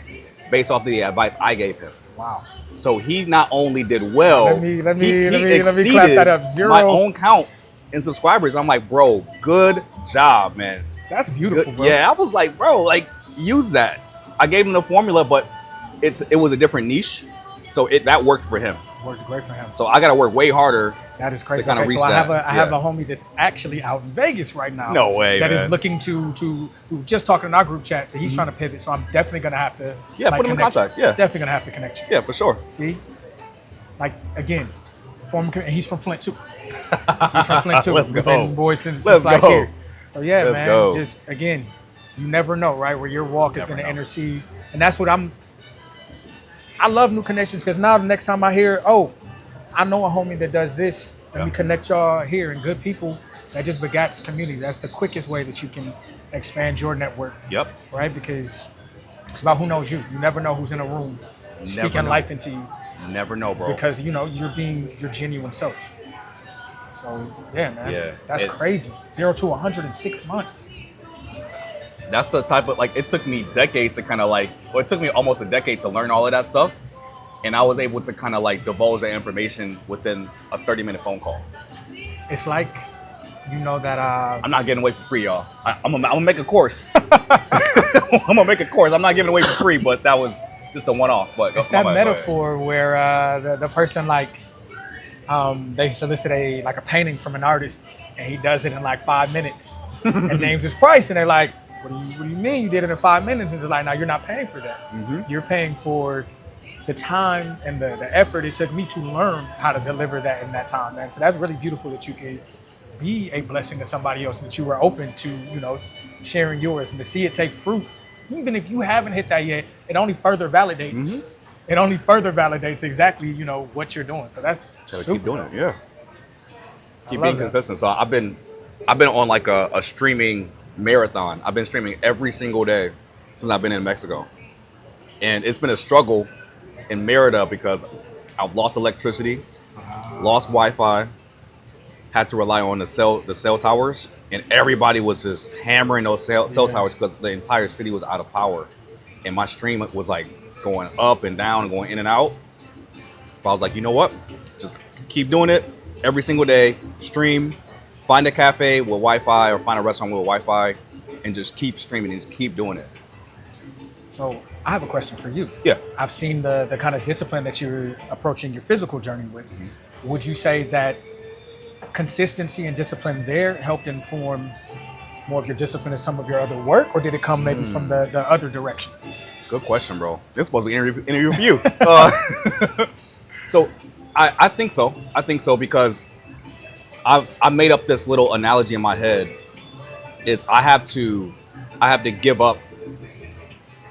based off the advice I gave him. Wow. So he not only did well, Let me exceeded clap that up. 0. my own count in subscribers. I'm like, bro, good job, man. That's beautiful, bro. Yeah, I was like, bro, use that. I gave him the formula, but it was a different niche, so that worked for him. Worked great for him. So I got to work way harder. That is crazy. to kinda Okay, reach so I have that. I have a homie that's actually out in Vegas right now. No way, That is man. looking to who just talking in our group chat that he's trying to pivot. So I'm definitely gonna have to Yeah, put him in connect you. contact. Yeah. Definitely gonna have to connect you. Yeah, for sure. See? Again, and he's from Flint too. He's from Flint too. Let's We've go. been boys since Let's go. here. So yeah, Let's man. go. Just again, you never know, right? Where your walk is Never gonna know. intercede. And that's what I love new connections because now the next time I hear, oh, I know a homie that does this. Let me Yeah. connect y'all here, and good people that just begats community. That's the quickest way that you can expand your network, Yep. right? Because it's about who knows you. You never know who's in a room speaking know. life into you, Never know, bro. because you know you're being your genuine self. So yeah, man, Yeah, that's crazy. 0 to 100 in 6 months. That's the type of, like, it took me decades to kind of like, well, it took me almost a decade to learn all of that stuff. And I was able to kind of like divulge that information within a 30-minute phone call. It's like, you know that I'm not getting away for free, y'all. I'm gonna make a course. I'm gonna make a course. I'm not giving away for free, but that was just a one-off. But it's that metaphor where the person like they solicit a painting from an artist, and he does it in like 5 minutes and names his price, and they're like, what do you mean you did it in 5 minutes? And it's like, no, you're not paying for that. You're paying for the time and the effort it took me to learn how to deliver that in that time, man. So that's really beautiful that you can be a blessing to somebody else, and that you were open to, you know, sharing yours, and to see it take fruit. Even if you haven't hit that yet, it only further validates. It only further validates exactly, you know, what you're doing. So that's Gotta super keep doing dope. it, yeah. Keep love being that. consistent. So I've been on like a streaming marathon. I've been streaming every single day since I've been in Mexico. And it's been a struggle in Merida because I've lost electricity, lost Wi-Fi, had to rely on the cell towers, and everybody was just hammering those cell towers because the entire city was out of power. And my stream was like going up and down and going in and out. But I was like, you know what? Just keep doing it every single day. Stream, find a cafe with Wi-Fi or find a restaurant with Wi-Fi, and just keep streaming and just keep doing it. So I have a question for you. Yeah. I've seen the kind of discipline that you're approaching your physical journey with. Would you say that consistency and discipline there helped inform more of your discipline in some of your other work, or did it come maybe from the other direction? Good question, bro. This is supposed to be an interview with you. So I think so. I think so because I made up this little analogy in my head. Is I have to give up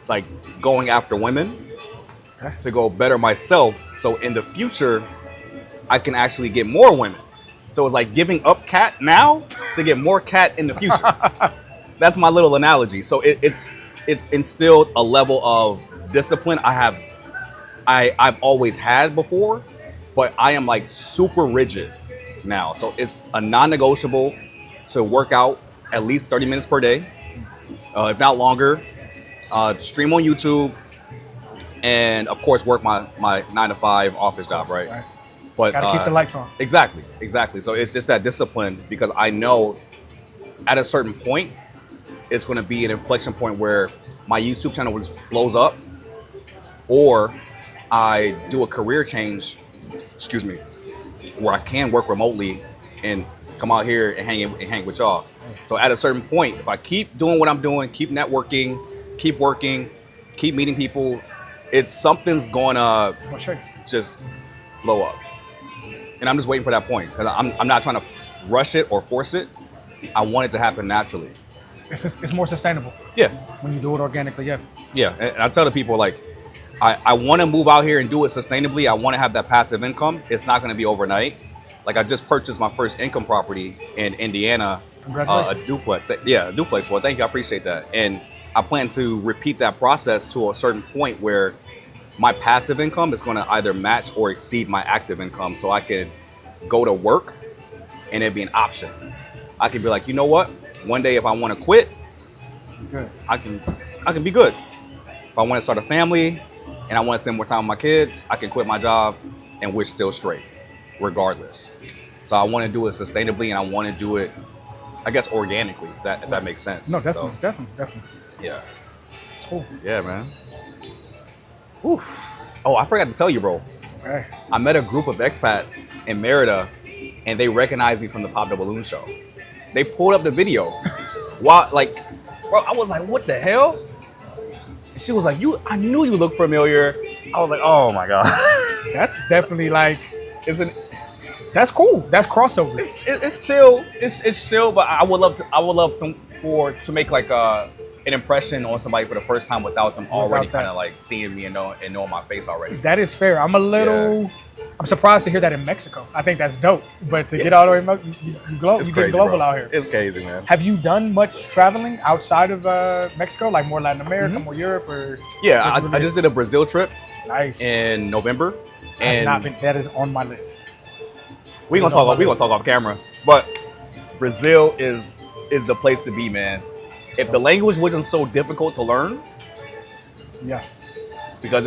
like going after women to go better myself. So in the future, I can actually get more women. So it's like giving up cat now to get more cat in the future. That's my little analogy. So it's instilled a level of discipline I've always had before, but I am like super rigid now. So it's a non-negotiable to work out at least 30 minutes per day, if not longer. Stream on YouTube, and of course work my 9-to-5 office job, right? But Gotta keep the lights on. Exactly. So it's just that discipline because I know at a certain point, it's going to be an inflection point where my YouTube channel just blows up, or I do a career change, where I can work remotely and come out here and hang with y'all. So at a certain point, if I keep doing what I'm doing, keep networking, keep working, keep meeting people, something's gonna I'll show you. just blow up. And I'm just waiting for that point because I'm not trying to rush it or force it. I want it to happen naturally. It's more sustainable Yeah. when you do it organically. Yeah. Yeah. And I tell the people, like, I want to move out here and do it sustainably. I want to have that passive income. It's not going to be overnight. Like, I just purchased my first income property in Indiana. Congratulations. A duplex. A duplex. Well, thank you. I appreciate that. And I plan to repeat that process to a certain point where my passive income is going to either match or exceed my active income, so I could go to work and it'd be an option. I could be like, you know what? One day if I want to quit, Good. I can be good. If I want to start a family and I want to spend more time with my kids, I can quit my job and we're still straight, regardless. So I want to do it sustainably, and I want to do it, I guess, organically, if that makes sense. No, definitely, So, definitely. yeah. It's cool. Yeah, man. Oof. Oh, I forgot to tell you, bro. Okay. I met a group of expats in Merida, and they recognized me from the Pop the Balloon show. They pulled up the video. Bro, I was like, what the hell? And she was like, I knew you looked familiar. I was like, oh my God. That's definitely like, that's cool. That's crossover. It's chill. It's chill, but I would love to make like an impression on somebody for the first time without them already that. kind of like seeing me and knowing my face already. That is fair. I'm a little I'm surprised to hear that in Mexico. I think that's dope. But to get all the way, It's you crazy, get global bro. out here. It's crazy, man. Have you done much traveling outside of Mexico, like more Latin America, more Europe, or? Yeah, I just did a Brazil trip Nice. in November, I have and not been. That is on my list. we gonna It's on my talk list. off camera. But Brazil is the place to be, man. If the language wasn't so difficult to learn, Yeah. because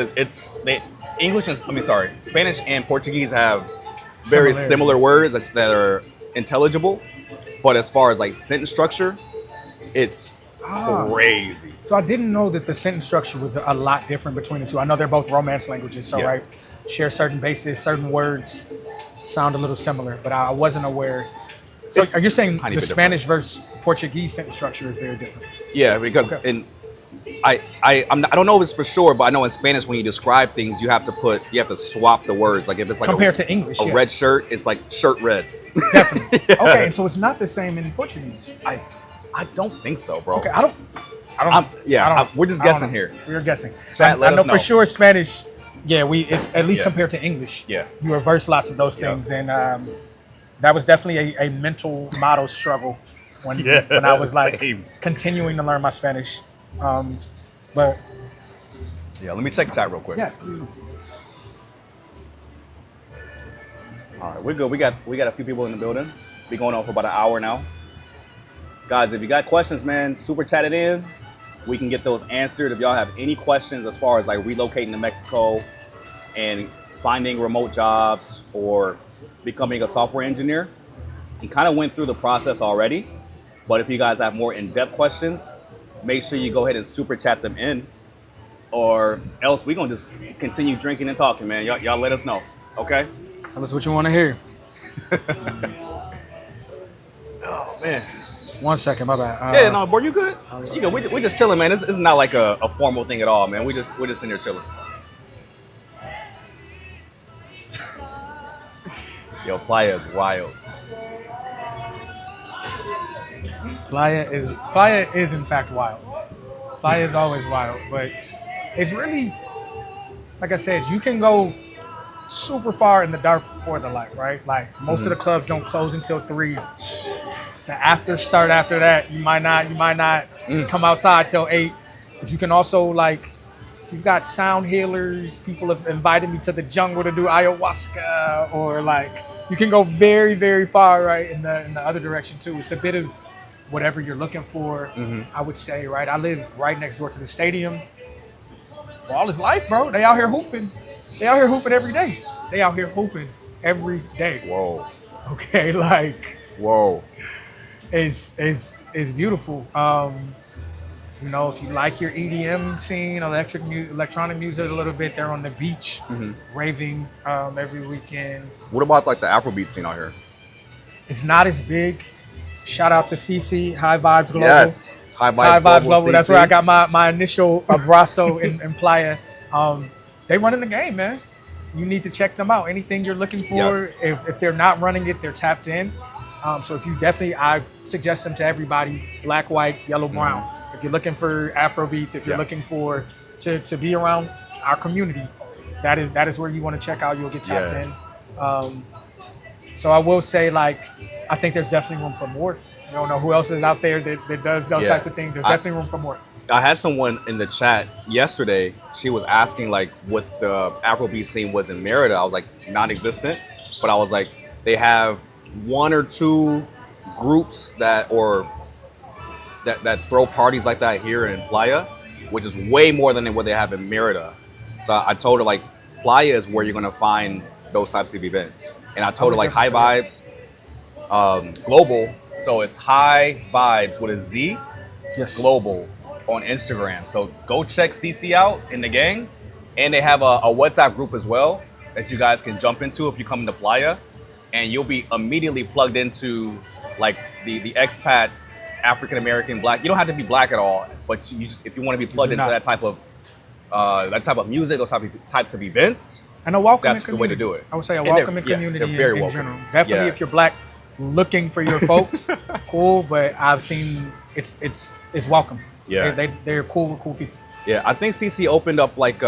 Spanish and Portuguese have very similar words that are intelligible, but as far as like sentence structure, it's crazy. So I didn't know that the sentence structure was a lot different between the two. I know they're both Romance languages, so Yeah. right, share certain bases, certain words sound a little similar, but I wasn't aware. So It's are you saying tiny the bit Spanish versus Portuguese sentence structure is very different? Yeah, because Okay. I don't know if it's for sure, but I know in Spanish when you describe things, you have to swap the words. Like if it's like Compared to English, a yeah. red shirt, it's like shirt red. Definitely. Yeah. Okay, and so it's not the same in Portuguese. I don't think so, bro. Okay, I don't. We're just I don't guessing know. here. We're guessing. Chat, let I know us know. for sure Spanish. Yeah, it's at least Yeah. compared to English. Yeah. You reverse lots of those Yeah. things, and that was definitely a mental model struggle when I was like same. continuing to learn my Spanish. But Yeah, let me check chat real quick. yeah, All right, we're good. We got a few people in the building. Be going on for about an hour now. Guys, if you got questions, man, super chat it in. We can get those answered. If y'all have any questions as far as like relocating to Mexico and finding remote jobs or becoming a software engineer, he kind of went through the process already. But if you guys have more in-depth questions, make sure you go ahead and super chat them in, or else we're gonna just continue drinking and talking, man. Y'all let us know, okay? tell us what you want to hear. Oh man. 1 second, my bad. Yeah, no, bro, you good? You good? We just chilling, man. This is not like a formal thing at all, man. We're just in here chilling. Yo, Playa is wild. Playa is in fact wild. Playa is always wild, but it's really, like I said, you can go super far in the dark or the light, right? Like most of the clubs don't close until 3. The after start after that, you might not come outside till 8. But you can also like, you've got sound healers. People have invited me to the jungle to do ayahuasca, or like you can go very, very far, right, in the other direction too. It's a bit of whatever you're looking for, I would say, right? I live right next door to the stadium. All is life, bro. They out here hooping. They out here hooping every day. They out here hooping every day. Whoa. Okay, like Whoa. is beautiful. You know, if you like your EDM scene, electronic music a little bit, they're on the beach raving every weekend. What about like the Afrobeat scene out here? It's not as big. Shout out to CC, High Vibes Global. Yes. High High Vibes Vibes Global. Global. That's CC. where I got my initial abrazo in Playa. They running the game, man. You need to check them out. Anything you're looking for, Yes. if they're not running it, they're tapped in. So if you I suggest them to everybody, black, white, yellow, brown. If you're looking for Afro beats, if you're Yes. looking for to be around our community, that is where you want to check out. You'll get tapped Yeah. in. So I will say, like, I think there's definitely room for more. You don't know who else is out there that does those Yeah. types of things. There's definitely room for more. I had someone in the chat yesterday. She was asking like what the Afrobeat scene was in Merida. I was like non-existent, but I was like they have 1 or 2 groups that throw parties like that here in Playa, which is way more than what they have in Merida. So I told her like Playa is where you're gonna find those types of events, and I told her like High Vibes Global. So it's High Vibes with a Z Yes. Global on Instagram. So go check CC out in the gang. And they have a WhatsApp group as well that you guys can jump into if you come to Playa. And you'll be immediately plugged into like the expat, African American, black. You don't have to be black at all, but if you want to be plugged into not. that type of music, those types of events, And a welcoming that's the way to do it. I would say a And they're- welcoming yeah, community they're very in welcome. general. Definitely Yeah. if you're black looking for your folks, cool. But I've seen it's welcome. Yeah. They're cool people. Yeah, I think CC opened up like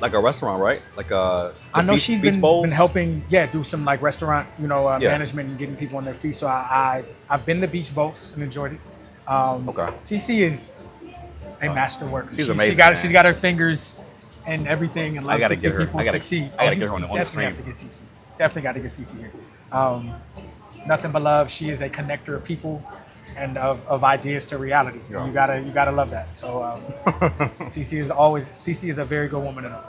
like a restaurant, right? Like I know she's beach been bowls? helping, do some like restaurant, Yeah. management and getting people on their feet. So I've been to Beach Boats and enjoyed it. Okay. Cece is a master worker. She's amazing, She's man. got her fingers and everything, and loves gotta to see get her. people I gotta- succeed. I gotta You get her on the definitely stream. have to get Cece. Definitely got to get Cece here. Nothing but love. She is a connector of people and of ideas to reality. Yeah. You gotta love that. So Cece is a very good woman to know,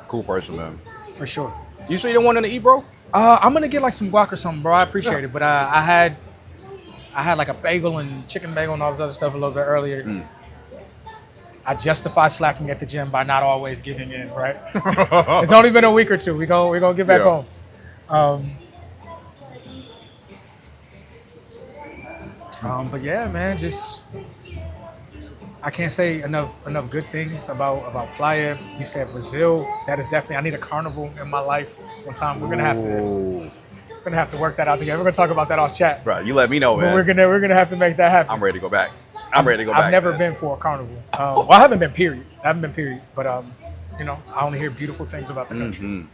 Cool person, man. for sure. You sure you don't want nothing to eat, bro? I'm gonna get like some guac or something, bro. I appreciate it, but I had like a bagel and chicken bagel and all this other stuff a little bit earlier. I justify slacking at the gym by not always giving in, right? It's only been a week or two. We're gonna get back Yeah. home. But yeah, man, just I can't say enough good things about Playa. You said Brazil. That is definitely. I need a carnival in my life one time. We're gonna have to work that out together. We're gonna talk about that off chat. Bro, you let me know, But man. we're gonna have to make that happen. I'm ready to go back. I'm ready to go back. I've never man. been for a carnival. Well, I haven't been. Period. But I only hear beautiful things about the country.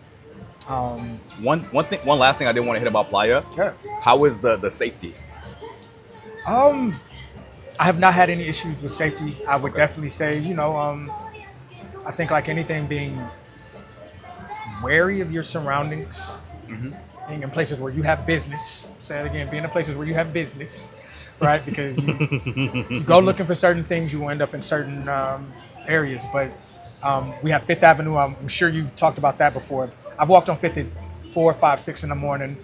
One last thing I did want to hit about Playa. Yeah. How is the safety? I have not had any issues with safety. I would definitely say, I think like anything, being wary of your surroundings, being in places where you have business. Say it again, being in places where you have business, right? Because you go looking for certain things, you will end up in certain areas. But we have Fifth Avenue. I'm sure you've talked about that before. I've walked on Fifth at 4, 5, 6 in the morning.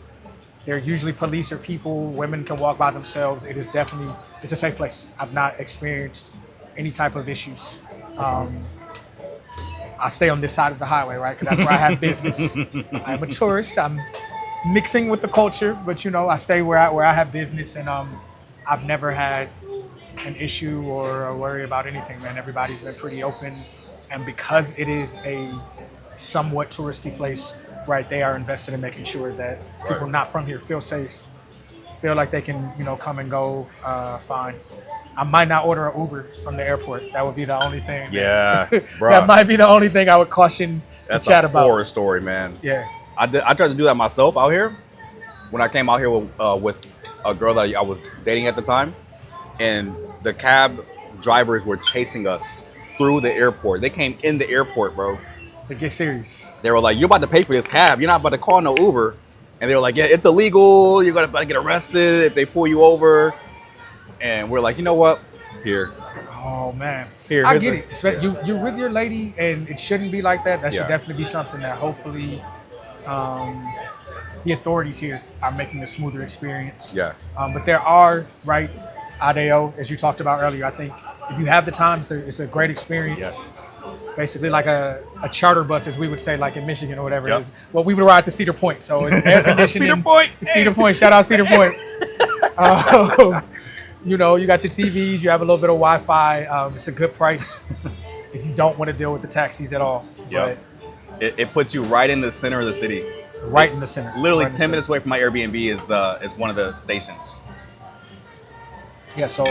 There are usually police or people. Women can walk by themselves. It's a safe place. I've not experienced any type of issues. I stay on this side of the highway, right? Because that's where I have business. I'm a tourist. I'm mixing with the culture, but I stay where I have business, and I've never had an issue or a worry about anything, man. Everybody's been pretty open, and because it is a somewhat touristy place, right, they are invested in making sure that people not from here feel safe, feel like they can, come and go fine. I might not order an Uber from the airport. That would be the only thing. Yeah, bro. That might be the only thing I would caution That's the chat a about. horror story, man. Yeah. I tried to do that myself out here when I came out here with a girl that I was dating at the time, and the cab drivers were chasing us through the airport. They came in the airport, bro. It gets serious. They were like, "You're about to pay for this cab. You're not about to call no Uber." And they were like, "Yeah, it's illegal. You're about to get arrested if they pull you over." And we're like, "You know what? Here." Oh man, Here, I here's get a- it. You're with your lady, and it shouldn't be like that. That should Yeah. definitely be something that hopefully the authorities here are making a smoother experience. Yeah. But there are, right, ADO, as you talked about earlier. I think if you have the time, it's a great experience. Yes. It's basically like a charter bus, as we would say, like in Michigan or whatever Yep. it is. Well, we would ride to Cedar Point, so it's air conditioning. Cedar Point. Cedar Point. Shout out Cedar Point. You got your TVs, you have a little bit of Wi-Fi. It's a good price if you don't want to deal with the taxis at all. Yep. It puts you right in the center of the city. But right in the center. Literally Right in the 10 center. minutes away from my Airbnb is one of the stations. Yeah, so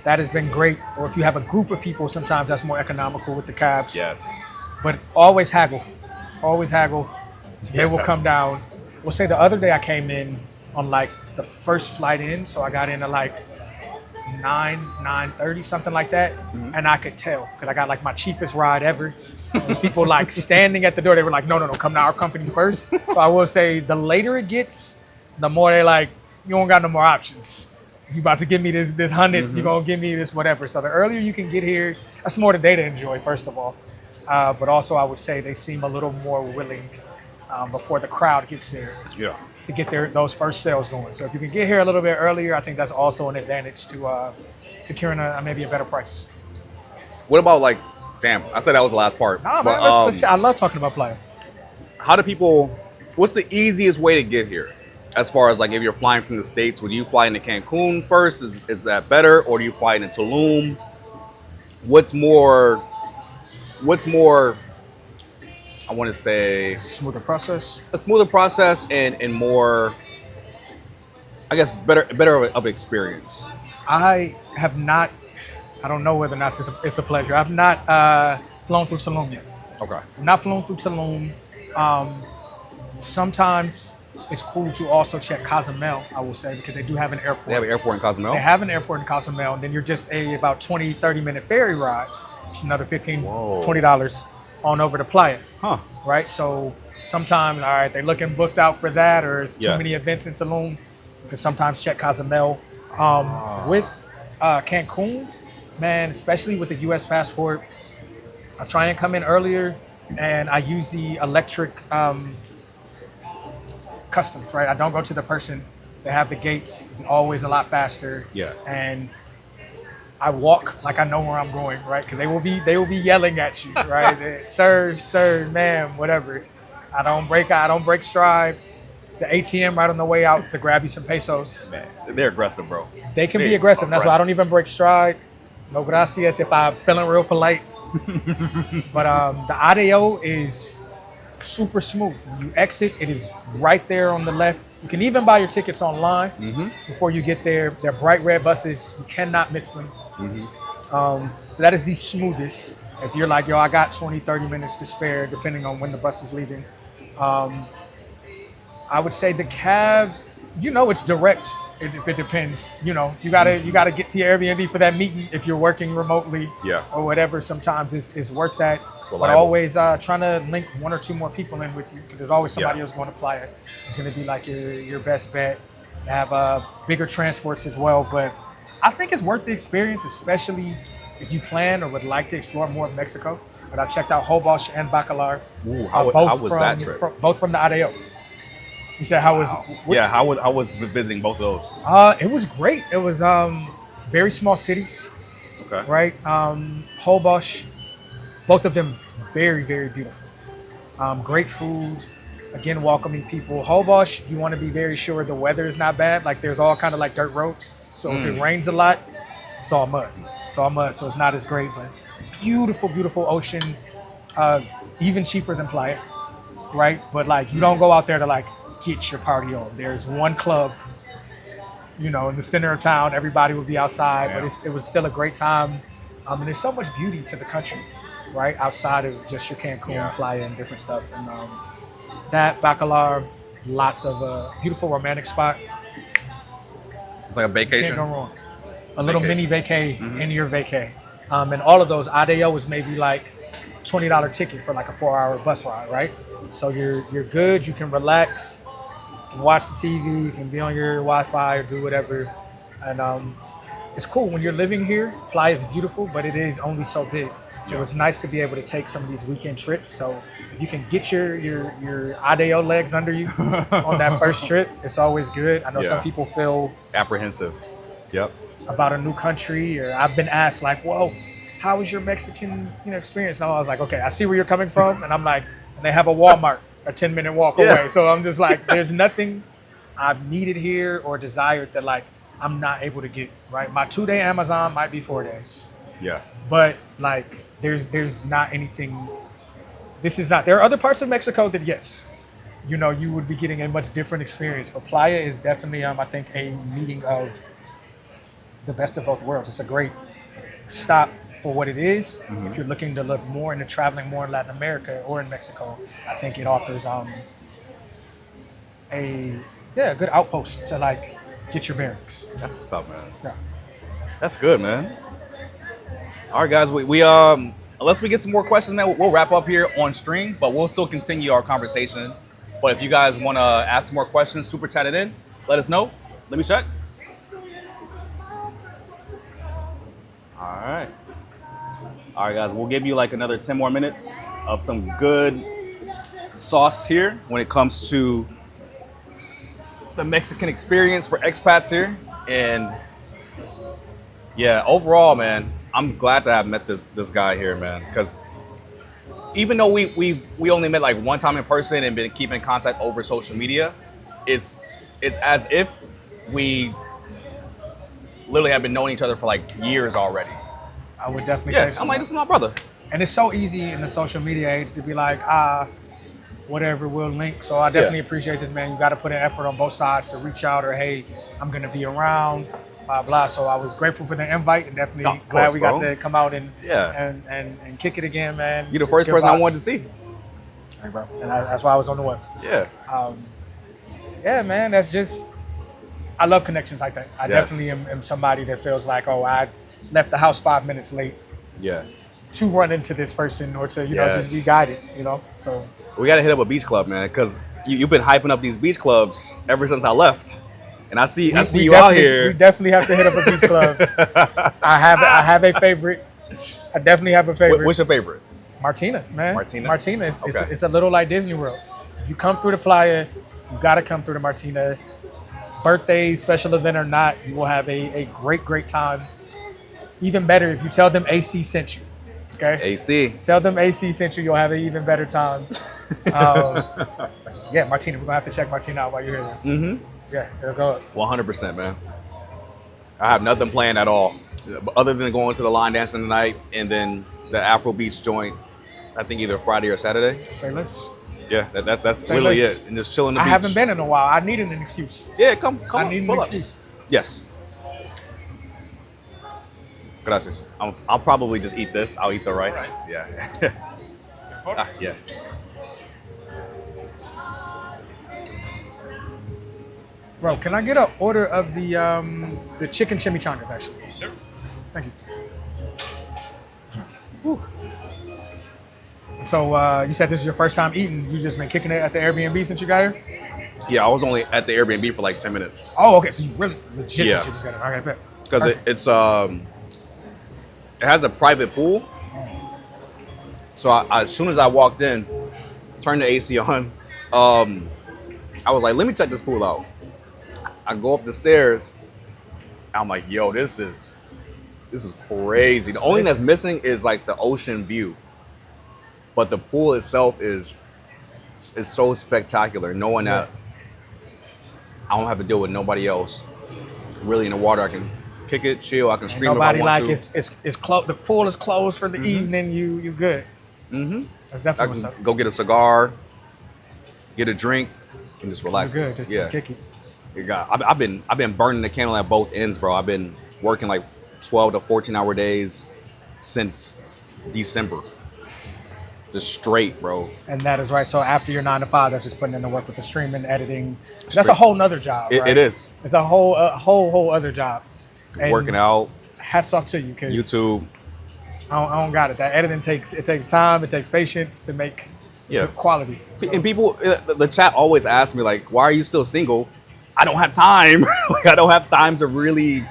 that has been great. Or if you have a group of people, sometimes that's more economical with the cabs. Yes. But always haggle. Always haggle. They will come down. We'll say the other day I came in on like the first flight in, so I got in at like 9:30, something like that, and I could tell because I got like my cheapest ride ever. And people like standing at the door. They were like, "No, come to our company first." So I will say, the later it gets, the more they like, you don't got no more options. You about to give me this 100, you gonna give me this whatever. So the earlier you can get here, that's more the day to enjoy, first of all. But also I would say they seem a little more willing before the crowd gets there Yeah. to get those first sales going. So if you can get here a little bit earlier, I think that's also an advantage to securing maybe a better price. What about like, damn, I said that was the last part. Nah, but, man, let's chat. I love talking about Playa. how do people, what's the easiest way to get here? As far as like if you're flying from the States, would you fly into Cancun first? Is that better? Or do you fly into Tulum? What's more, I want to say, Smoother process. a smoother process and more, I guess, better of an experience? I have not, I don't know whether or not it's a pleasure. I've not flown through Tulum yet. Okay. Not flown through Tulum. Sometimes it's cool to also check Cozumel, I will say, because they do have an airport. They have an airport in Cozumel? They have an airport in Cozumel, and then you're just about 20, 30-minute ferry ride. It's another $15, Whoa. $20 on over to Playa. Huh. Right? So sometimes, all right, they're looking booked out for that, or it's too Yeah. many events in Tulum. You can sometimes check Cozumel. With Cancun, man, especially with the U.S. passport, I try and come in earlier, and I use the electric customs, right? I don't go to the person. They have the gates. It's always a lot faster. Yeah. And I walk like I know where I'm going, right? Because they will be yelling at you, right? Sir, ma'am, whatever. I don't break stride. It's an ATM right on the way out to grab you some pesos. Man, they're aggressive, bro. They can be Big aggressive. That's why I don't even break stride. No gracias if I'm feeling real polite. But the ADO is super smooth. When you exit, it is right there on the left. You can even buy your tickets online before you get there. They're bright red buses. You cannot miss them. So that is the smoothest. If you're like, yo, I got 20, 30 minutes to spare, depending on when the bus is leaving. I would say the cab, it's direct. If it depends, you gotta get to your Airbnb for that meeting if you're working remotely, or whatever. Sometimes it's worth that. But always trying to link one or two more people in with you, because there's always somebody else going to Playa. It's going to be like your best bet. They have bigger transports as well, but I think it's worth the experience, especially if you plan or would like to explore more of Mexico. But I checked out Hobosh and Bacalar. Ooh, how was that trip? Both from the ADO. You said how was? How was visiting both of those? It was great. It was very small cities. Okay. Right. Hobosh, both of them very, very beautiful. Great food. Again, welcoming people. Hobosh, you want to be very sure the weather is not bad. Like there's all kind of like dirt roads. So if it rains a lot, it's all mud. So it's not as great, but beautiful, beautiful ocean. Even cheaper than Playa, right? But like you don't go out there to like get your party on. There's one club, in the center of town. Everybody would be outside, but it was still a great time. And there's so much beauty to the country, right? Outside of just your Cancun, Playa, and different stuff. And that Bacalar, lots of beautiful romantic spot. It's like a vacation. Can't go wrong. A little mini vacay in your vacay. And all of those, ADO was maybe like $20 ticket for like a 4-hour bus ride, right? So you're good. You can relax, you can watch the TV, you can be on your Wi-Fi or do whatever. And it's cool when you're living here. Playa is beautiful, but it is only so big. So it's nice to be able to take some of these weekend trips. So if you can get your ADO legs under you on that first trip, it's always good. I know some people feel apprehensive. Yep. About a new country, or I've been asked like, "Whoa, how was your Mexican experience?" And I was like, "Okay, I see where you're coming from," and I'm like, and they have a Walmart a 10-minute walk away, so I'm just like, there's nothing I've needed here or desired that like I'm not able to get. Right, my 2-day Amazon might be 4 days. Yeah. But like, there's not anything. This is not. There are other parts of Mexico that yes, you would be getting a much different experience. But Playa is definitely I think a meeting of the best of both worlds. It's a great stop for what it is. If you're looking to look more into traveling more in Latin America or in Mexico, I think it offers a good outpost to like get your bearings. That's what's up, man. Yeah. That's good, man. All right, guys. We unless we get some more questions, man, we'll wrap up here on stream, but we'll still continue our conversation. But if you guys want to ask some more questions, super chat it in. Let us know. Let me check. All right, guys, we'll give you like another 10 more minutes of some good sauce here when it comes to the Mexican experience for expats here. And yeah, overall, man, I'm glad to have met this guy here, man, because even though we only met like one time in person and been keeping in contact over social media, it's as if we literally have been knowing each other for like years already. I would definitely say so. I'm like, this is my brother. And it's so easy in the social media age to be like, whatever, we'll link. So I definitely appreciate this, man. You got to put in effort on both sides to reach out or, hey, I'm going to be around. blah blah. So I was grateful for the invite and definitely Of glad course, we got bro. to come out and Yeah. and kick it again, man. You're the Just first good person I vibes. wanted to see. Hey, bro. And that's why I was on the one. Yeah. Yeah, man. That's just I love connections like that. I Yes. definitely am somebody that feels like, oh, I left the house 5 minutes late Yeah. to run into this person or to you know just be Yes. guided. You know, so. We got to hit up a beach club, man, because you've been hyping up these beach clubs ever since I left. And I see We you out definitely- here. We definitely have to hit up a beach club. I have a favorite. I definitely have a favorite. What's your favorite? Martina, man. Martina? Martina. It's Okay. it's a little like Disney World. If you come through the Playa, you got to come through the Martina. Birthday, special event or not, you will have a great time. Even better if you tell them AC sent you. Okay? AC. Tell them AC sent you, you'll have an even better time. Yeah, Martina. We're going to have to check Martina out while you're here. Mm-hmm. Yeah, it'll go up. 100%, man. I have nothing planned at all, other than going to the line dancing tonight and then the Afro Beach joint. I think either Friday or Saturday. Say less. Yeah, that's Say literally less. it. And just chilling the I beach. haven't been in a while. I needed an excuse. Yeah, come I on, need an pull up. excuse. Yes. Gracias. I'll probably just eat this. I'll eat the rice. Yeah. Yeah. Bro, can I get an order of the chicken chimichangas, actually? Sure. Thank you. Whew. So you said this is your first time eating. You just been kicking it at the Airbnb since you got here? Yeah, I was only at the Airbnb for like 10 minutes. Oh, okay. So you really legit Yeah. just got it. Okay, bet. Because Perfect. it has a private pool. So as soon as I walked in, turned the AC on, I was like, let me check this pool out. I go up the stairs. I'm like, yo, this is crazy. The only thing that's missing is like the ocean view. But the pool itself is so spectacular. Knowing that I don't have to deal with nobody else. Really in the water, I can kick it, chill. I can stream Nobody if I want like to. it's closed. The pool is closed for the evening. You good. Mm-hmm. That's I definitely what's can up. go get a cigar, get a drink, and just relax. You're good. Just kick it. I've been burning the candle at both ends, bro. I've been working like 12 to 14-hour days since December. Just straight, bro. And that is right. So after your 9 to 5, that's just putting in the work with the streaming, editing. That's a whole nother job. Right? It is. It's a whole other job. And Working out, Hats off to you, because YouTube. I don't got it. That editing takes time. It takes patience to make good quality. So, And people, the chat always asks me like, "Why are you still single?" I don't have time. Like I don't have time to really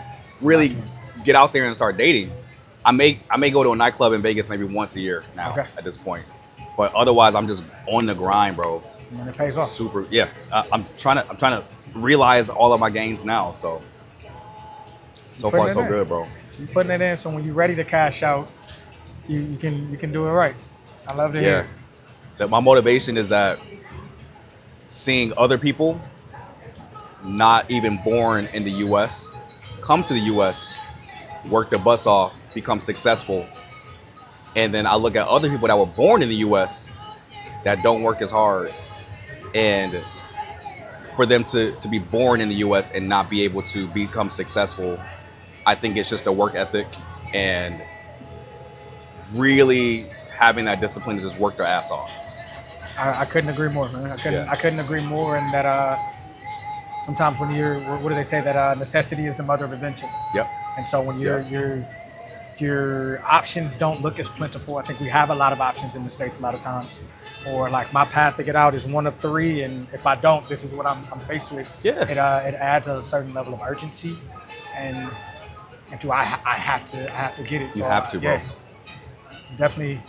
get out there and start dating. I may go to a nightclub in Vegas maybe once a year now at this point, but otherwise I'm just on the grind, bro. and it pays off. Super, yeah. I'm trying to realize all of my gains now. So Putting far it so in. good, bro. You're putting it in, so when you're ready to cash out, you can do it right. I love to Yeah. hear. That my motivation is that seeing other people not even born in the U.S. come to the U.S., work their butts off, become successful, and then I look at other people that were born in the U.S. that don't work as hard, and for them to be born in the U.S. and not be able to become successful, I think it's just a work ethic and really having that discipline to just work their ass off. I couldn't agree more, man. I couldn't agree more. And that sometimes when what do they say, that necessity is the mother of invention. Yep. And so when your options don't look as plentiful, I think we have a lot of options in the States a lot of times. Or like my path to get out is one of three, and if I don't, this is what I'm faced with. Yeah. It adds a certain level of urgency, and I have to get it. So, You have to, bro. yeah, definitely.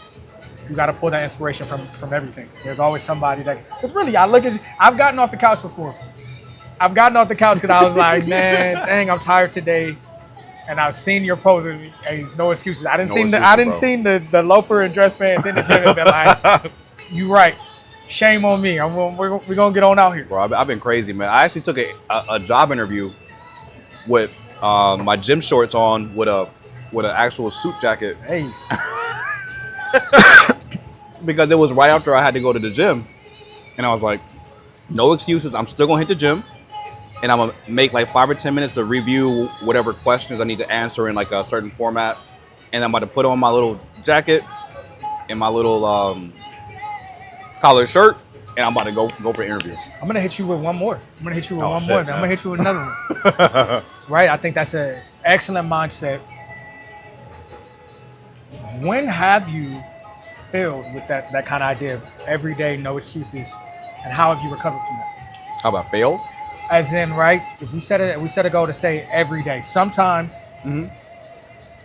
You got to pull that inspiration from everything. There's always somebody that. Because really, I've gotten off the couch before. I've gotten off the couch because I was like, man, dang, I'm tired today. And I've seen your post. Hey, no excuses. I didn't see the loafer and dress pants in the gym and been like, you right. Shame on me. We're gonna get on out here. Bro, I've been crazy, man. I actually took a job interview with my gym shorts on with an actual suit jacket Hey, because it was right after I had to go to the gym, and I was like, no excuses. I'm still gonna hit the gym, and I'm gonna make like 5 or 10 minutes to review whatever questions I need to answer in like a certain format, and I'm about to put on my little jacket and my little collared shirt, and I'm about to go for an interview. I'm gonna hit you with one more. I'm gonna hit you with one shit, more. man. I'm gonna hit you with another one. Right? I think that's an excellent mindset. When have you failed with that kind of idea of every day, no excuses, and how have you recovered from that? How about fail? As in, right? If we set a goal to say every day. Sometimes,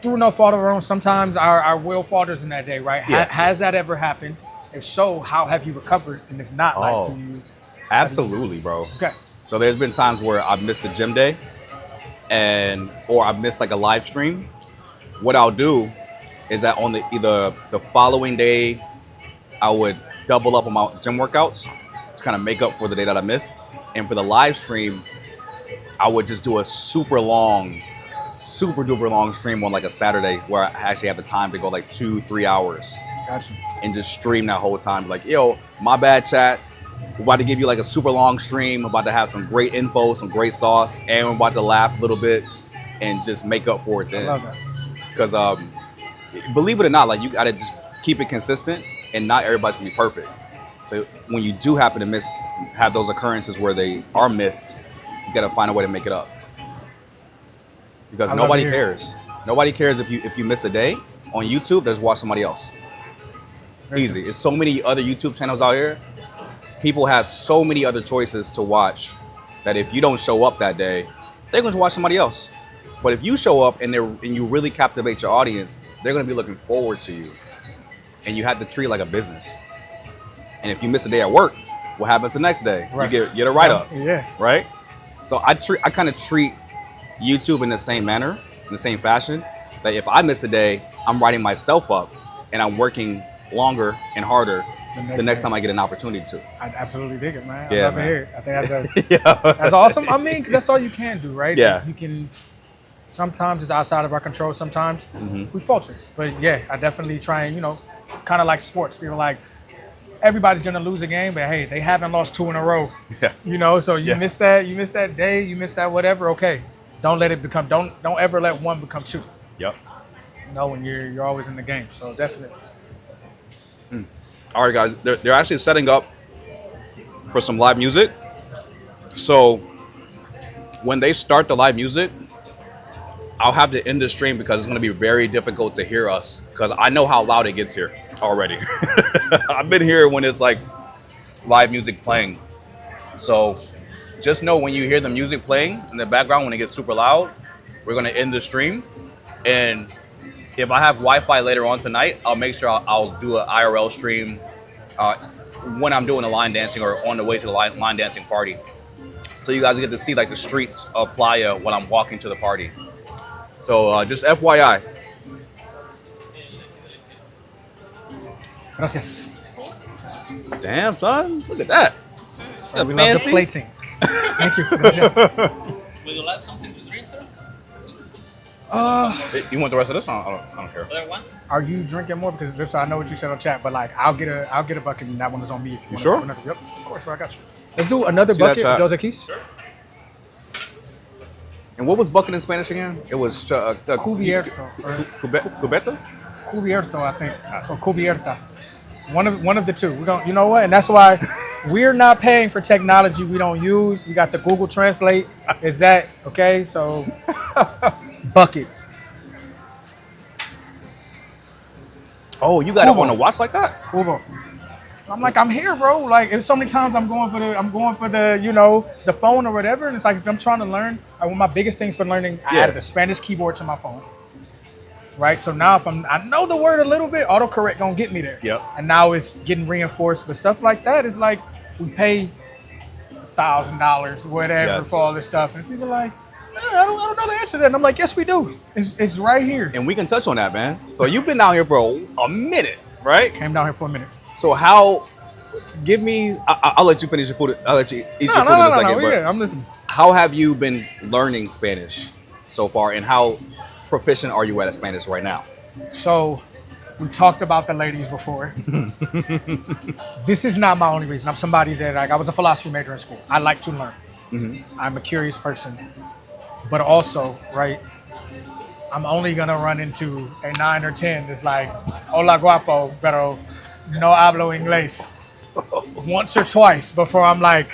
through no fault of our own, sometimes our will falters in that day, right? Yeah. Has that ever happened? If so, how have you recovered? And if not, like, do you? Absolutely, bro. Okay. So there's been times where I've missed a gym day, or I've missed like a live stream. What I'll do is that on either the following day, I would double up on my gym workouts to kind of make up for the day that I missed. And for the live stream, I would just do a super duper long stream on like a Saturday where I actually have the time to go like 2-3 hours. Gotcha. And just stream that whole time. Like, yo, my bad, chat. We're about to give you like a super long stream. We're about to have some great info, some great sauce, and we're about to laugh a little bit and just make up for it then. I love that. Because believe it or not, like, you gotta just keep it consistent, and not everybody's gonna be perfect. So when you do happen to have those occurrences where they are missed, you gotta find a way to make it up. Because nobody cares. Nobody cares if you miss a day on YouTube. Just watch somebody else. Easy. There's so many other YouTube channels out here. People have so many other choices to watch that if you don't show up that day, they're going to watch somebody else. But if you show up and you really captivate your audience, they're going to be looking forward to you. And you have to treat it like a business. And if you miss a day at work, what happens the next day? Right. You get a write-up. Yeah. Right? So I kind of treat YouTube in the same manner, in the same fashion, that if I miss a day, I'm writing myself up and I'm working longer and harder the next time I get an opportunity to. I absolutely dig it, man. Yeah, I love man. to hear it. I think that's awesome. I mean, 'cause that's all you can do, right? Yeah. You can. Sometimes it's outside of our control. Sometimes we falter. But yeah, I definitely try and, kind of like sports. People are like, everybody's gonna lose a game, but hey, they haven't lost 2 in a row. Yeah. So you miss that. You miss that day. You miss that whatever. Okay, don't let it become. Don't ever let one become 2. Yep. When you're always in the game. So definitely. All right, guys, they're actually setting up for some live music. So when they start the live music, I'll have to end the stream because it's going to be very difficult to hear us because I know how loud it gets here already. I've been here when it's like live music playing. So just know when you hear the music playing in the background, when it gets super loud, we're going to end the stream. And if I have Wi-Fi later on tonight, I'll make sure I'll do an IRL stream when I'm doing a line dancing or on the way to the line dancing party. So you guys get to see like the streets of Playa when I'm walking to the party. So just FYI. Gracias. Damn, son. Look at that. That's We love the fancy. plating. Thank you. Gracias. Would you like something to drink, sir? You want the rest of this? I don't care. Other one? Are you drinking more? Because I know what you said on chat, but like I'll get a bucket and that one is on me. If you sure? want Yep, of course, bro, I got you. Let's do another See that bucket. chat? Dos Equis. Sure. And what was bucket in Spanish again? It was Cubierto. Or Cubeta? cubierto, I think. Or cubierta. One of the two. We're going, you know what? And that's why we're not paying for technology we don't use. We got the Google Translate. Is that okay? So bucket. Oh, you got it on a watch like that? Cubo. I'm like, I'm here, bro. Like, there's so many times I'm going for the the phone or whatever. And it's like, if I'm trying to learn, one of my biggest things for learning, I added a Spanish keyboard to my phone. Right? So now I know the word a little bit, autocorrect gonna get me there. Yep. And now it's getting reinforced. But stuff like that is like, we pay $1,000, whatever, for all this stuff. And people are like, I don't know the answer to that. And I'm like, yes, we do. It's right here. And we can touch on that, man. So you've been down here for a minute, right? Came down here for a minute. So give me, I'll let you finish your food. I'll let you eat your food in a second. No, but yeah, I'm listening. how have you been learning Spanish so far, and how proficient are you at Spanish right now? So we talked about the ladies before. This is not my only reason. I'm somebody that I was a philosophy major in school. I like to learn. I'm a curious person, but also, right, I'm only gonna run into a 9 or 10 that's like, hola guapo, pero no hablo inglés, once or twice before I'm like,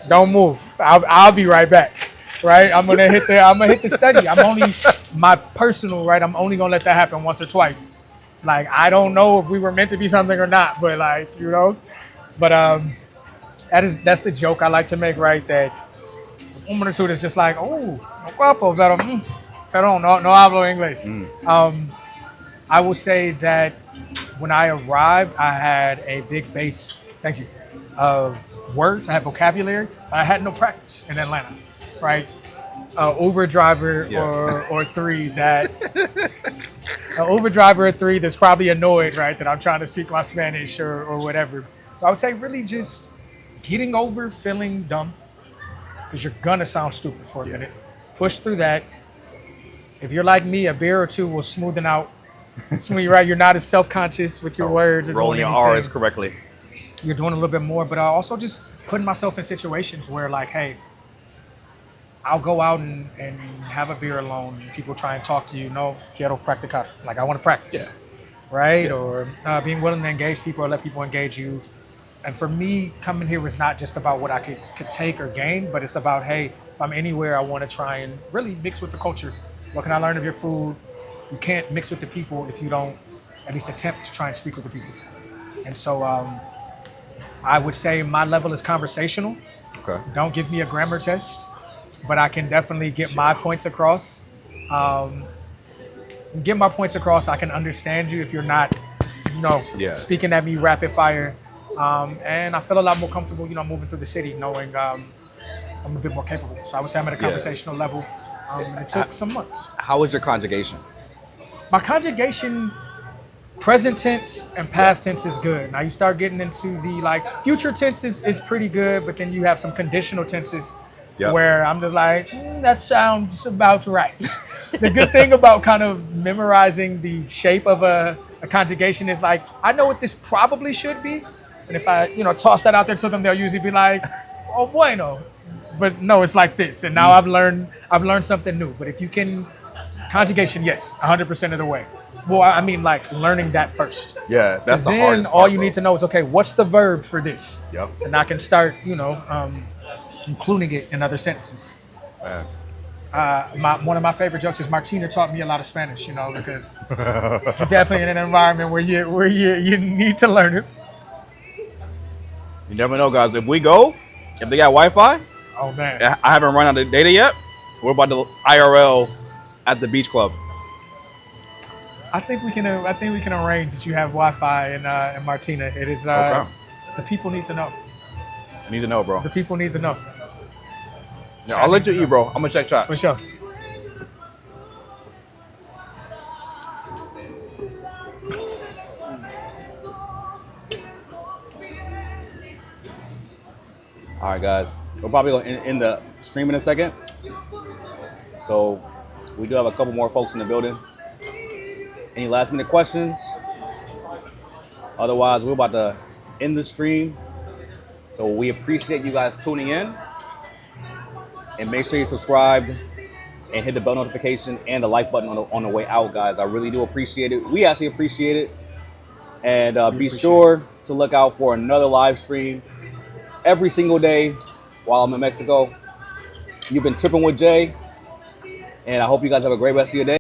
don't move. I'll be right back. Right? I'm gonna hit the study. I'm only my personal, right? I'm only gonna let that happen once or twice. Like, I don't know if we were meant to be something or not, but like, you know. But that's the joke I like to make, right? That one or two is just like, oh, no guapo, pero no hablo inglés. I will say that when I arrived, I had a big base, thank you, of words. I had vocabulary, but I had no practice in Atlanta, right? Uber driver or three that's probably annoyed, right, that I'm trying to speak my Spanish or whatever. So I would say really just getting over feeling dumb, because you're gonna sound stupid for a minute. Push through that. If you're like me, a beer or two will smoothen out. Smooth, right? You're not as self-conscious with your words. Or rolling your R's correctly. You're doing a little bit more, but I also just putting myself in situations where, like, hey, I'll go out and have a beer alone. And people try and talk to you. No, quiero practicar. Like, I want to practice, right? Yeah. Or being willing to engage people or let people engage you. And for me, coming here was not just about what I could take or gain, but it's about, hey, if I'm anywhere, I want to try and really mix with the culture. What can I learn of your food? You can't mix with the people if you don't at least attempt to try and speak with the people. And so I would say my level is conversational. Okay. Don't give me a grammar test, but I can definitely get my points across. Get my points across. I can understand you if you're not, speaking at me rapid fire. And I feel a lot more comfortable, moving through the city, knowing I'm a bit more capable. So I would say I'm at a conversational level. It took some months. How was your conjugation? My conjugation, present tense and past tense is good. Now you start getting into the future tense is pretty good, but then you have some conditional tenses where I'm just like, that sounds about right. The good thing about kind of memorizing the shape of a conjugation is like, I know what this probably should be. And if I, toss that out there to them, they'll usually be like, oh, bueno. But no, it's like this. And now I've learned something new. But if you can, conjugation, yes, 100% of the way. Well, I mean, like, learning that first. Yeah, that's the then hardest all part, you bro. need to know is, okay, what's the verb for this? Yep. And I can start, including it in other sentences. Man. One of my favorite jokes is Martina taught me a lot of Spanish, because you're definitely in an environment where you need to learn it. You never know, guys. If we go, if they got Wi-Fi, Oh man. I haven't run out of data yet. We're about to IRL at the beach club. I think we can arrange that you have Wi-Fi in Martina. It is Okay. The people need to know. I need to know, bro. The people need to know. Yeah, I'll let you eat, bro. I'm gonna check shots. For sure. All right, guys. We're probably going to end the stream in a second. So we do have a couple more folks in the building. Any last minute questions? Otherwise, we're about to end the stream. So we appreciate you guys tuning in. And make sure you're subscribed and hit the bell notification and the like button on the way out, guys. I really do appreciate it. We actually appreciate it. And be sure to look out for another live stream every single day while I'm in Mexico. You've been tripping with Jay, and I hope you guys have a great rest of your day.